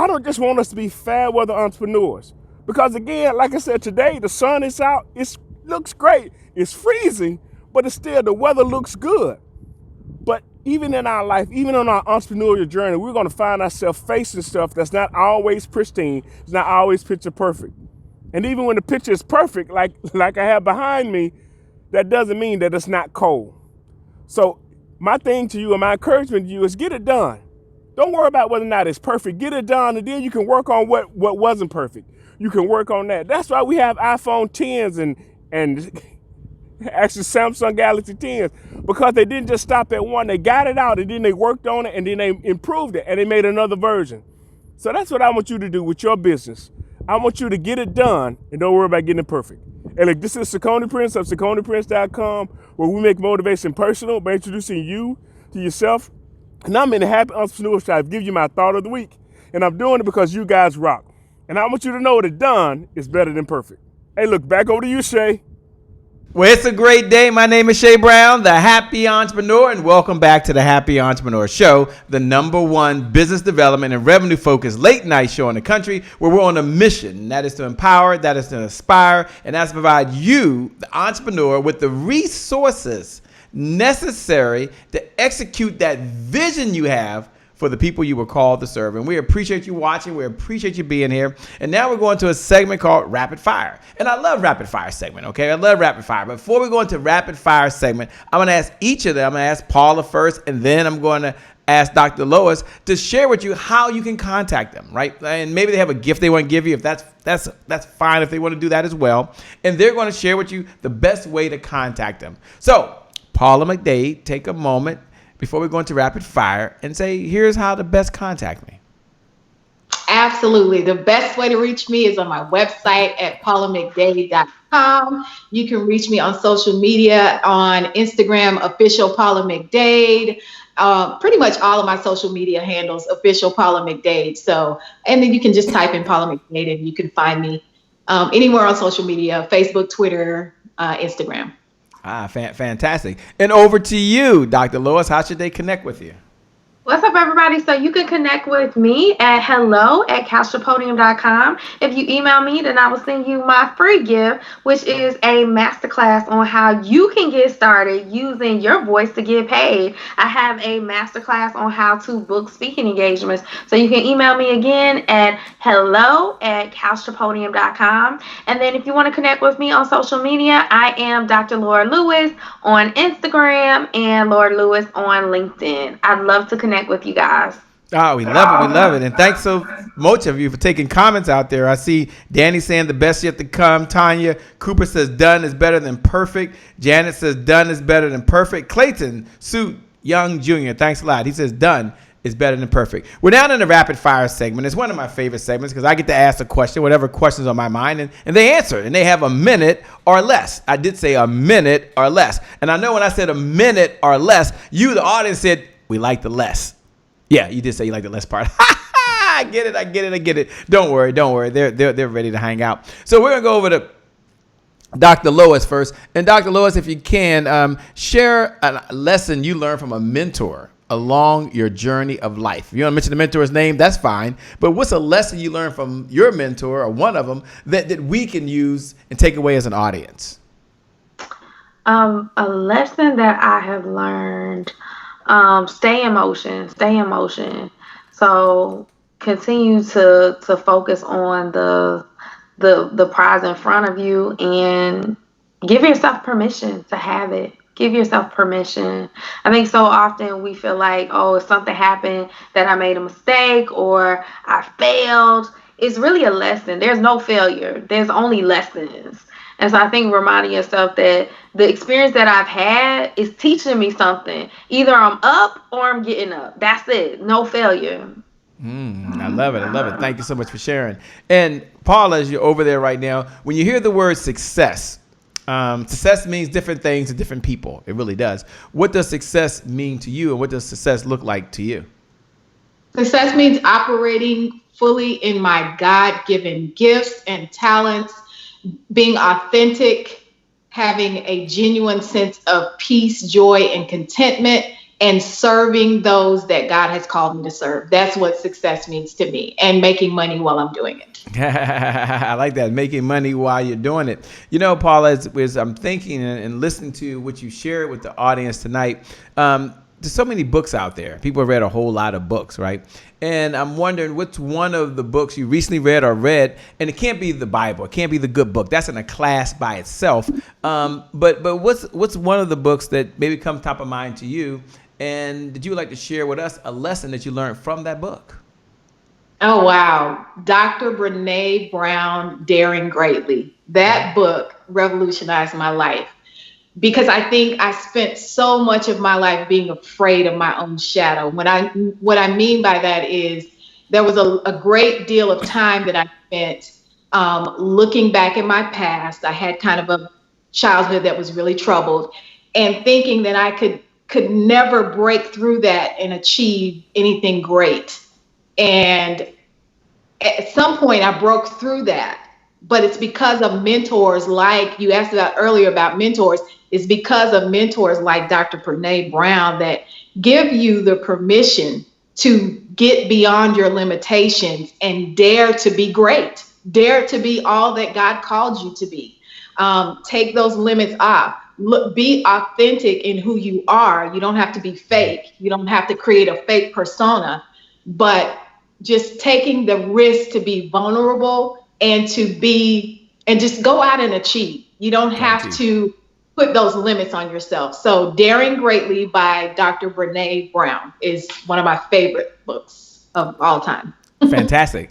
Speaker 8: don't just want us to be fair weather entrepreneurs. Because again, like I said, today the sun is out, it looks great, it's freezing, but it's still, the weather looks good. But even in our life, even on our entrepreneurial journey, we're going to find ourselves facing stuff that's not always pristine, it's not always picture perfect. And even when the picture is perfect, like I have behind me, that doesn't mean that it's not cold. So my thing to you and my encouragement to you is get it done. Don't worry about whether or not it's perfect. Get it done, and then you can work on what wasn't perfect. You can work on that. That's why we have iPhone 10s and actually Samsung Galaxy 10s, because they didn't just stop at one. They got it out, and then they worked on it, and then they improved it, and they made another version. So that's what I want you to do with your business. I want you to get it done, and don't worry about getting it perfect. And look, this is Saucony Prince of SauconyPrince.com, where we make motivation personal by introducing you to yourself. And I'm in the Happy Entrepreneurs Tribe to give you my thought of the week. And I'm doing it because you guys rock. And I want you to know that done is better than perfect. Hey, look, back over to you, Shay.
Speaker 6: Well, it's a great day. My name is Shay Brown, the Happy Entrepreneur, and welcome back to the Happy Entrepreneur Show, the #1 business development and revenue focused late night show in the country, where we're on a mission. That is to empower, that is to inspire, and that's to provide you, the entrepreneur, with the resources necessary to execute that vision you have for the people you were called to serve. And we appreciate you watching. We appreciate you being here. And now we're going to a segment called Rapid Fire. And I love Rapid Fire segment, okay? I love Rapid Fire. But before we go into Rapid Fire segment, I'm going to ask each of them. I'm going to ask Paula first, and then I'm going to ask Dr. Lois to share with you how you can contact them, right? And maybe they have a gift they want to give you. If that's fine if they want to do that as well. And they're going to share with you the best way to contact them. So, Paula McDade, take a moment before we go into rapid fire and say, here's how to best contact me.
Speaker 1: Absolutely. The best way to reach me is on my website at paulamcdade.com. You can reach me on social media on Instagram, official Paula McDade. Pretty much all of my social media handles, official Paula McDade. So, and then you can just type in Paula McDade and you can find me anywhere on social media, Facebook, Twitter, Instagram.
Speaker 6: Fantastic. And over to you, Dr. Lois. How should they connect with you?
Speaker 2: What's up, everybody? So you can connect with me at hello@couchtoPodium.com. If you email me, then I will send you my free gift, which is a masterclass on how you can get started using your voice to get paid. I have a masterclass on how to book speaking engagements. So you can email me again at hello@couchtoPodium.com. And then if you want to connect with me on social media, I am Dr. Laura Lewis on Instagram and Laura Lewis on LinkedIn. I'd love to connect with you guys.
Speaker 6: Oh, we love it. We love it. And thanks so much of you for taking comments out there. I see Danny saying the best yet to come. Tanya Cooper says done is better than perfect. Janet says done is better than perfect. Clayton Suit Young Jr., thanks a lot. He says done is better than perfect. We're down in the rapid fire segment. It's one of my favorite segments because I get to ask a question, whatever question's on my mind, and they answer. And they have a minute or less. I did say a minute or less. And I know when I said a minute or less, you, the audience, said, we like the less. Yeah, you did say you like the less part. I get it. Don't worry. They're ready to hang out. So we're going to go over to Dr. Lois first. And Dr. Lois, if you can, share a lesson you learned from a mentor along your journey of life. If you want to mention the mentor's name, that's fine. But what's a lesson you learned from your mentor or one of them that we can use and take away as an audience?
Speaker 2: A lesson that I have learned, stay in motion. So continue to focus on the prize in front of you and give yourself permission to have it. Give yourself permission. I think so often we feel like, oh, if something happened that I made a mistake or I failed, it's really a lesson. There's no failure. There's only lessons. And so I think reminding yourself that the experience that I've had is teaching me something. Either I'm up or I'm getting up. That's it. No failure.
Speaker 6: I love it. Thank you so much for sharing. And Paula, as you're over there right now, when you hear the word success, success means different things to different people. It really does. What does success mean to you, and what does success look like to you?
Speaker 1: Success means operating fully in my God-given gifts and talents, being authentic, having a genuine sense of peace, joy, and contentment, and serving those that God has called me to serve. That's what success means to me, and making money while I'm doing it.
Speaker 6: I like that, making money while you're doing it. You know, Paula, as I'm thinking and listening to what you shared with the audience tonight, there's so many books out there. People have read a whole lot of books, right? And I'm wondering what's one of the books you recently read, and it can't be the Bible. It can't be the good book. That's in a class by itself. But what's one of the books that maybe come top of mind to you? And did you like to share with us a lesson that you learned from that book?
Speaker 1: Oh, wow. Dr. Brene Brown, Daring Greatly. That book revolutionized my life, because I think I spent so much of my life being afraid of my own shadow. What I mean by that is there was a great deal of time that I spent looking back in my past. I had kind of a childhood that was really troubled, and thinking that I could never break through that and achieve anything great. And at some point I broke through that, but it's because of mentors like you asked about earlier about mentors. It's because of mentors like Dr. Brene Brown that give you the permission to get beyond your limitations and dare to be great, dare to be all that God called you to be. Take those limits off. Look, be authentic in who you are. You don't have to be fake. You don't have to create a fake persona, but just taking the risk to be vulnerable and just go out and achieve. You don't have to put those limits on yourself. So Daring Greatly by Dr. Brene Brown is one of my favorite books of all time.
Speaker 6: Fantastic.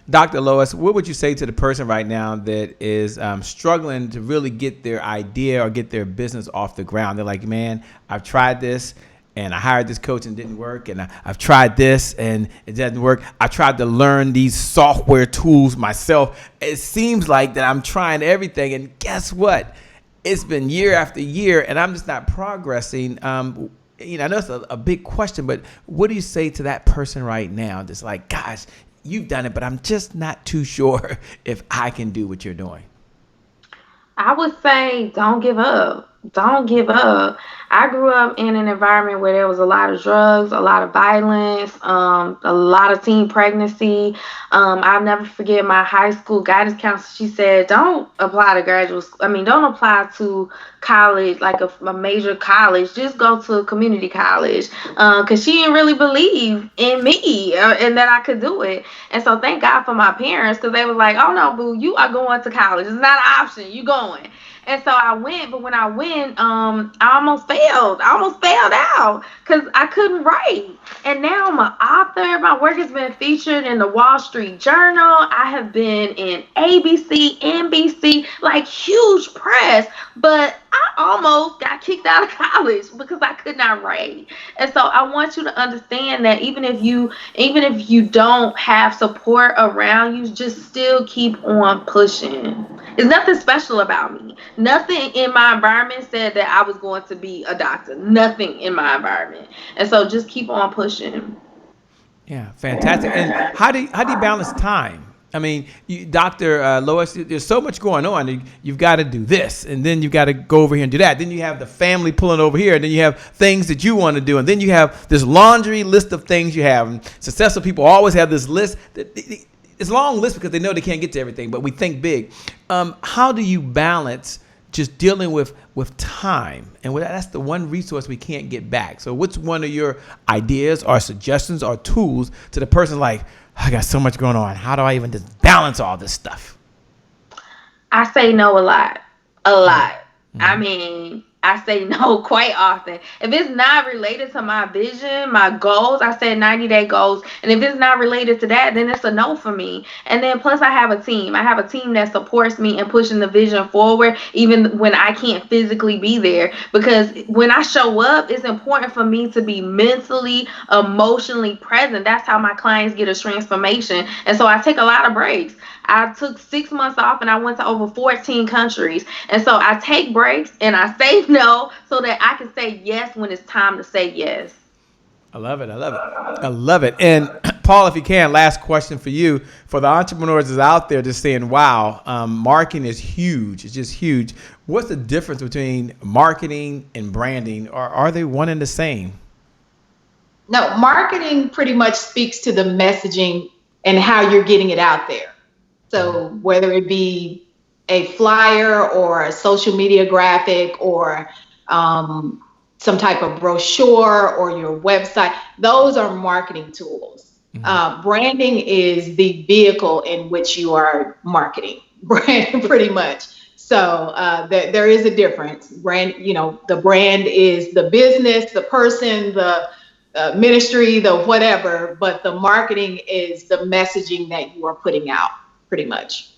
Speaker 6: Dr. Lois, what would you say to the person right now that is struggling to really get their idea or get their business off the ground? They're like, man, I've tried this and I hired this coach and it didn't work. And I've tried this and it doesn't work. I tried to learn these software tools myself. It seems like that I'm trying everything. And guess what? It's been year after year and I'm just not progressing. I know it's a big question, but what do you say to that person right now? Just like, gosh, you've done it, but I'm just not too sure if I can do what you're doing.
Speaker 2: I would say don't give up. Don't give up. I grew up in an environment where there was a lot of drugs, a lot of violence, a lot of teen pregnancy. I'll never forget my high school guidance counselor. She said, don't apply to graduate school. Don't apply to college, like a major college. Just go to a community college. Because she didn't really believe in me and that I could do it. And so thank God for my parents, because they were like, oh no, boo, you are going to college. It's not an option. You going. And so I went, but when I went, I almost failed. I almost failed out because I couldn't write. And now I'm an author. My work has been featured in the Wall Street Journal. I have been in ABC, NBC, like huge press. But I almost got kicked out of college because I could not write. And so I want you to understand that even if you don't have support around you, just still keep on pushing. There's nothing special about me. Nothing in my environment said that I was going to be a doctor. Nothing in my environment. And so just keep on pushing.
Speaker 6: Yeah, fantastic. And how do you balance time? I mean, Dr. Lois, there's so much going on. You've got to do this, and then you've got to go over here and do that. Then you have the family pulling over here, and then you have things that you want to do, and then you have this laundry list of things you have. And successful people always have this list. It's a long list because they know they can't get to everything, but we think big. How do you balance just dealing with time? And that's the one resource we can't get back. So what's one of your ideas or suggestions or tools to the person like, I got so much going on. How do I even just balance all this stuff?
Speaker 2: I say no a lot.
Speaker 6: Mm-hmm.
Speaker 2: I say no quite often. If it's not related to my vision, my goals, I said 90-day goals. And if it's not related to that, then it's a no for me. And then plus I have a team. I have a team that supports me in pushing the vision forward, even when I can't physically be there. Because when I show up, it's important for me to be mentally, emotionally present. That's how my clients get a transformation. And so I take a lot of breaks. I took 6 months off and I went to over 14 countries. And so I take breaks and I say no so that I can say yes when it's time to say yes.
Speaker 6: I love it. And Paul, if you can, last question for you. For the entrepreneurs that's out there just saying, wow, marketing is huge. It's just huge. What's the difference between marketing and branding? Or are they one and the same?
Speaker 1: No, marketing pretty much speaks to the messaging and how you're getting it out there. So whether it be a flyer or a social media graphic or some type of brochure or your website, those are marketing tools. Mm-hmm. Branding is the vehicle in which you are marketing, pretty much. So there is a difference. The brand is the business, the person, the ministry, the whatever, but the marketing is the messaging that you are putting out. Pretty much.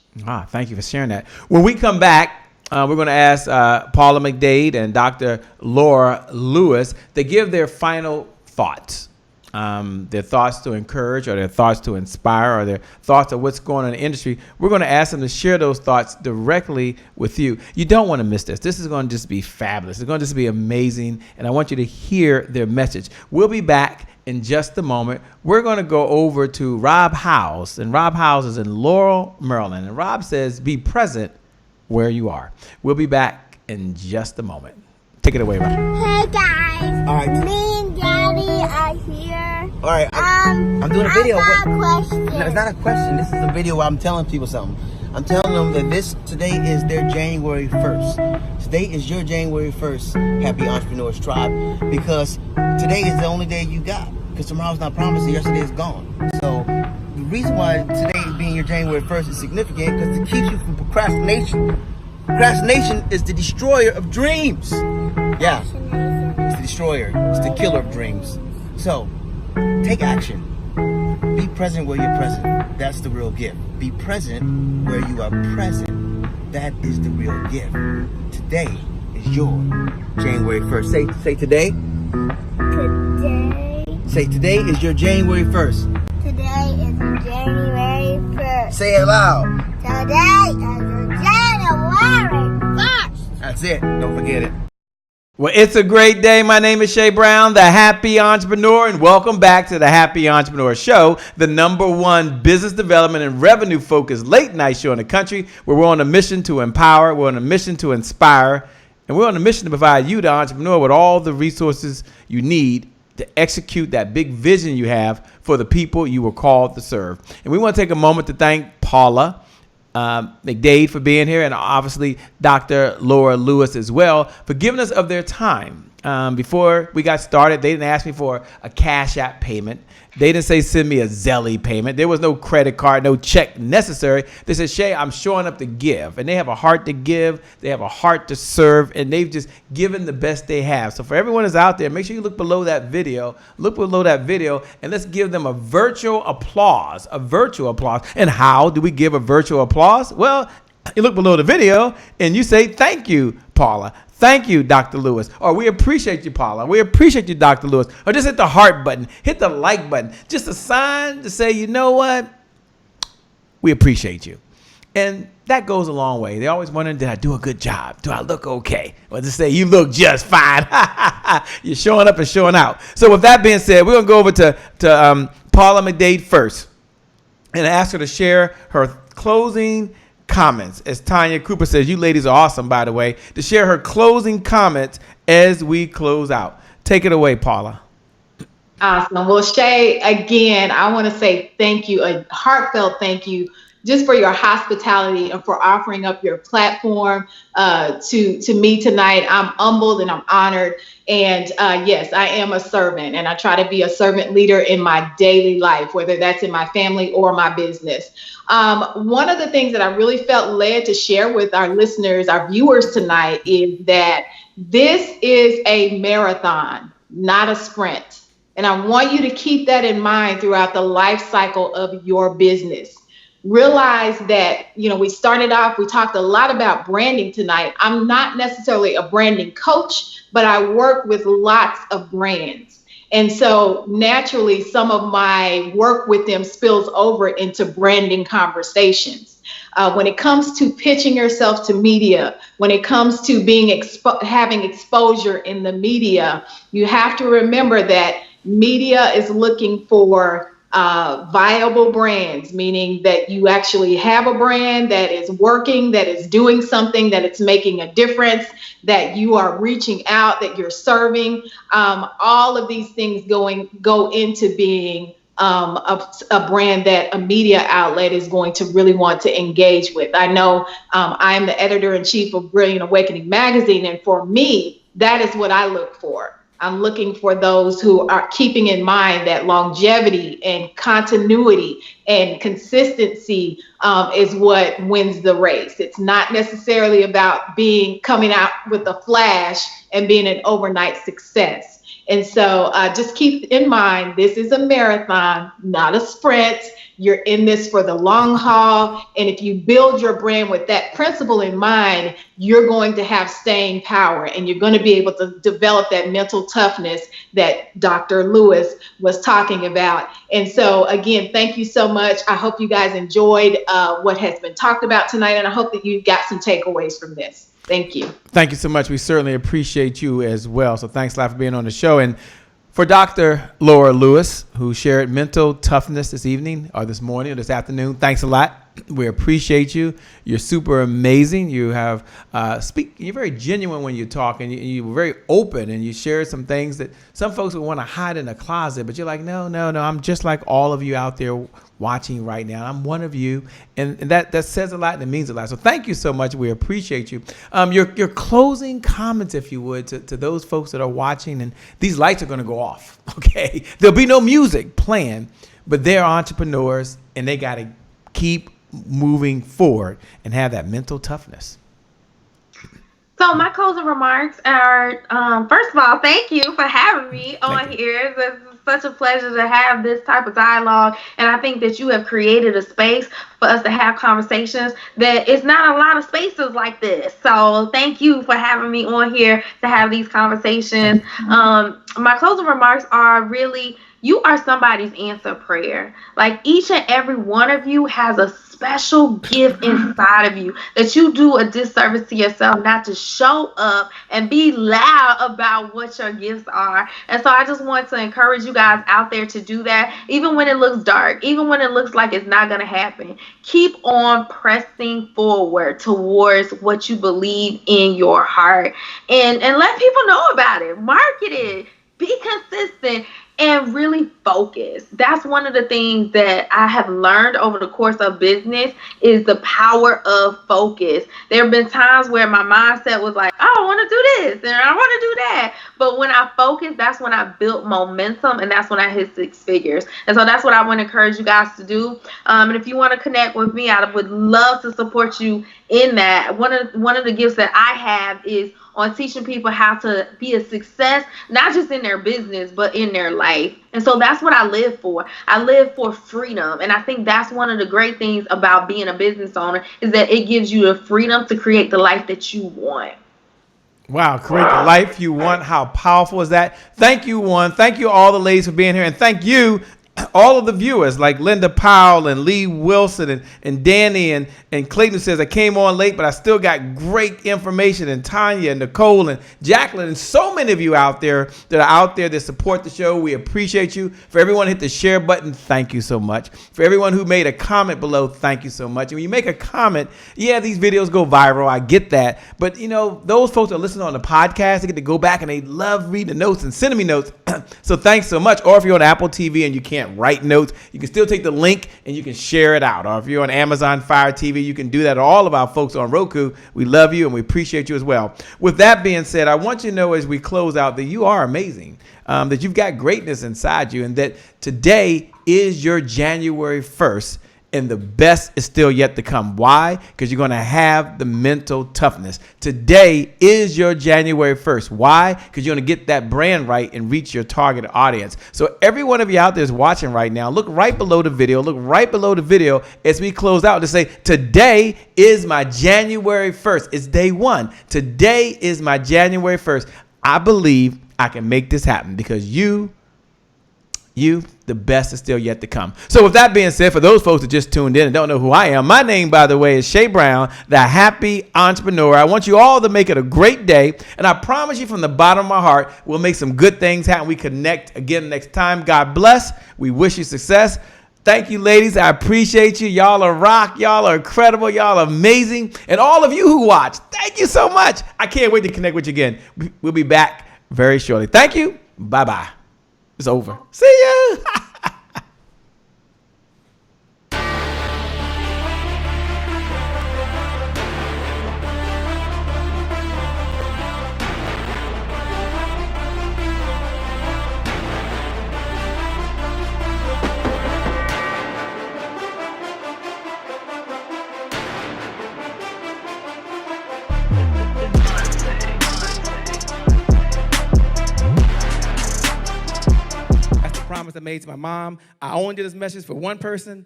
Speaker 6: Thank you for sharing that. When we come back, we're going to ask Paula McDade and Dr. Laura Lewis to give their final thoughts their thoughts to encourage, or their thoughts to inspire, or their thoughts of what's going on in the industry, we're going to ask them to share those thoughts directly with you. You don't want to miss this. This is going to just be fabulous. It's going to just be amazing, and I want you to hear their message. We'll be back in just a moment. We're going to go over to Rob Howes, and Rob Howes is in Laurel, Maryland, and Rob says, be present where you are. We'll be back in just a moment. Take it away, Rob.
Speaker 9: Hey guys,
Speaker 10: All right.
Speaker 9: me and Daddy are here.
Speaker 10: All right, I'm doing a video.
Speaker 9: I got a question.
Speaker 10: No, it's not a question. This is a video where I'm telling people something. I'm telling them that today is their January 1st. Today is your January 1st Happy Entrepreneurs Tribe, because today is the only day you got. Because tomorrow's not promised and yesterday is gone. So the reason why today being your January 1st is significant, because it keeps you from procrastination. Procrastination is the destroyer of dreams. Yeah, it's the destroyer. It's the killer of dreams. So, take action. Be present where you're present. That's the real gift. Be present where you are present. That is the real gift. Today is your January 1st. Say today.
Speaker 9: Today.
Speaker 10: Say today is your January 1st.
Speaker 9: Today is January 1st.
Speaker 10: Say it loud.
Speaker 9: Today is January 1st.
Speaker 10: That's it. Don't forget it.
Speaker 6: Well, it's a great day. My name is Shay Brown, the Happy Entrepreneur, and welcome back to the Happy Entrepreneur Show, the #1 business development and revenue-focused late-night show in the country, where we're on a mission to empower, we're on a mission to inspire, and we're on a mission to provide you, the entrepreneur, with all the resources you need to execute that big vision you have for the people you were called to serve. And we want to take a moment to thank Paula McDade for being here, and obviously Dr. Laura Lewis as well for giving us of their time. Before we got started, they didn't ask me for a Cash App payment. They didn't say send me a Zelle payment. There was no credit card, no check necessary. They said, Shay, I'm showing up to give. And they have a heart to give. They have a heart to serve. And they've just given the best they have. So for everyone that's out there, make sure you look below that video. Look below that video and let's give them a virtual applause. A virtual applause. And how do we give a virtual applause? Well, you look below the video and you say, thank you, Paula. Thank you, Dr. Lewis. Or we appreciate you, Paula. We appreciate you, Dr. Lewis. Or just hit the heart button. Hit the like button. Just a sign to say, you know what? We appreciate you. And that goes a long way. They always wondering, did I do a good job? Do I look okay? Or to say, you look just fine. You're showing up and showing out. So with that being said, we're going to go over to Paula McDade first and ask her to share her closing comments. As Tanya Cooper says, you ladies are awesome, by the way, to share her closing comments as we close out. Take it away, Paula.
Speaker 1: Awesome. Well, Shay, again, I want to say thank you, a heartfelt thank you, just for your hospitality and for offering up your platform to me tonight. I'm humbled and I'm honored. And yes, I am a servant, and I try to be a servant leader in my daily life, whether that's in my family or my business. One of the things that I really felt led to share with our listeners, our viewers tonight, is that this is a marathon, not a sprint. And I want you to keep that in mind throughout the life cycle of your business. Realize that, we started off, we talked a lot about branding tonight. I'm not necessarily a branding coach, but I work with lots of brands. And so naturally, some of my work with them spills over into branding conversations. When it comes to pitching yourself to media, when it comes to having exposure in the media, you have to remember that media is looking for viable brands, meaning that you actually have a brand that is working, that is doing something, that it's making a difference, that you are reaching out, that you're serving. All of these things go into being a brand that a media outlet is going to really want to engage with. I know I'm the editor-in-chief of Brilliant Awakening magazine, and for me, that is what I look for. I'm looking for those who are keeping in mind that longevity and continuity and consistency is what wins the race. It's not necessarily about coming out with a flash and being an overnight success. And so just keep in mind, this is a marathon, not a sprint. You're in this for the long haul. And if you build your brand with that principle in mind, you're going to have staying power, and you're going to be able to develop that mental toughness that Dr. Lewis was talking about. And so again, thank you so much. I hope you guys enjoyed what has been talked about tonight, and I hope that you got some takeaways from this. Thank you.
Speaker 6: Thank you so much. We certainly appreciate you as well. So thanks a lot for being on the show. And for Dr. Laura Lewis, who shared mental toughness this evening or this morning or this afternoon, thanks a lot. We appreciate you. You're super amazing. You have you're very genuine when you talk, and you're very open, and you share some things that some folks would want to hide in a closet, but you're like, no, I'm just like all of you out there watching right now. I'm one of you, and that says a lot, and it means a lot. So thank you so much. We appreciate you. Your closing comments, if you would, to those folks that are watching, and these lights are going to go off, okay? There'll be no music playing, but they're entrepreneurs, and they got to keep moving forward and have that mental toughness.
Speaker 2: So my closing remarks are, first of all, thank you for having me on here. It's such a pleasure to have this type of dialogue. And I think that you have created a space for us to have conversations that it's not a lot of spaces like this. So thank you for having me on here to have these conversations. My closing remarks are really, you are somebody's answered prayer. Like, each and every one of you has a special gift inside of you that you do a disservice to yourself not to show up and be loud about what your gifts are. And so I just want to encourage you guys out there to do that, even when it looks dark, even when it looks like it's not going to happen. Keep on pressing forward towards what you believe in your heart, and let people know about it. Market it. Be consistent and really focus. That's one of the things that I have learned over the course of business, is the power of focus. There have been times where my mindset was like, oh, I want to do this and I want to do that. But when I focus, that's when I built momentum, and that's when I hit 6 figures. And so that's what I want to encourage you guys to do. And if you want to connect with me, I would love to support you in that. One of the gifts that I have is on teaching people how to be a success, not just in their business, but in their life. And so that's what I live for. I live for freedom. And I think that's one of the great things about being a business owner, is that it gives you the freedom to create the life that you want.
Speaker 6: Wow, create the life you want. How powerful is that? Thank you, one. Thank you, all the ladies, for being here. And thank you, all of the viewers, like Linda Powell and Lee Wilson and Danny and Clayton, who says, I came on late, but I still got great information, and Tanya and Nicole and Jacqueline, and so many of you out there that support the show. We appreciate you. For everyone who hit the share button, thank you so much. For everyone who made a comment below, thank you so much. And when you make a comment, yeah, these videos go viral. I get that. But, those folks that are listening on the podcast, they get to go back and they love reading the notes and sending me notes. So thanks so much. Or if you're on Apple TV and you can't write notes, you can still take the link and you can share it out. Or if you're on Amazon Fire TV, you can do that. All of our folks on Roku, we love you and we appreciate you as well. With that being said, I want you to know as we close out that you are amazing, that you've got greatness inside you, and that today is your January 1st. And the best is still yet to come. Why? Because you're going to have the mental toughness. Today is your January 1st. Why? Because you're going to get that brand right and reach your target audience. So every one of you out there is watching right now, look right below the video. Look right below the video as we close out to say, today is my January 1st. It's day one. Today is my January 1st. I believe I can make this happen because you, the best is still yet to come. So with that being said, for those folks that just tuned in and don't know who I am, my name, by the way, is Shay Brown, the happy entrepreneur. I want you all to make it a great day. And I promise you from the bottom of my heart, we'll make some good things happen. We connect again next time. God bless. We wish you success. Thank you, ladies. I appreciate you. Y'all are rock. Y'all are incredible. Y'all are amazing. And all of you who watch, thank you so much. I can't wait to connect with you again. We'll be back very shortly. Thank you. Bye-bye. It's over. See ya.
Speaker 3: I made to my mom. I only did this message for one person,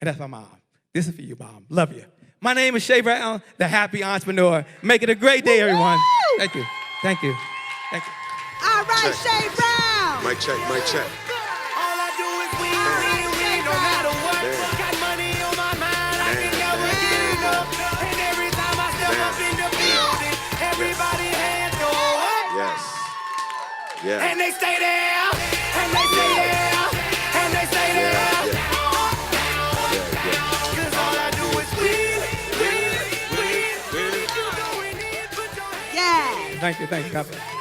Speaker 3: and that's my mom. This is for you, Mom. Love you. My name is Shay Brown, the happy entrepreneur. Make it a great day, everyone. Thank you. Thank you. Thank you.
Speaker 4: All right,
Speaker 5: Check.
Speaker 4: Shay Brown.
Speaker 5: Mic check, mic check.
Speaker 4: All I do is win, no matter what.
Speaker 5: Man.
Speaker 4: Got money on my mind, I can never get enough. And every time I step up in the building, everybody hands go up.
Speaker 5: Yes. Yeah.
Speaker 4: And they stay there, and they stay there, and they stay there. Cause all I do is win.
Speaker 3: Thank you. God bless.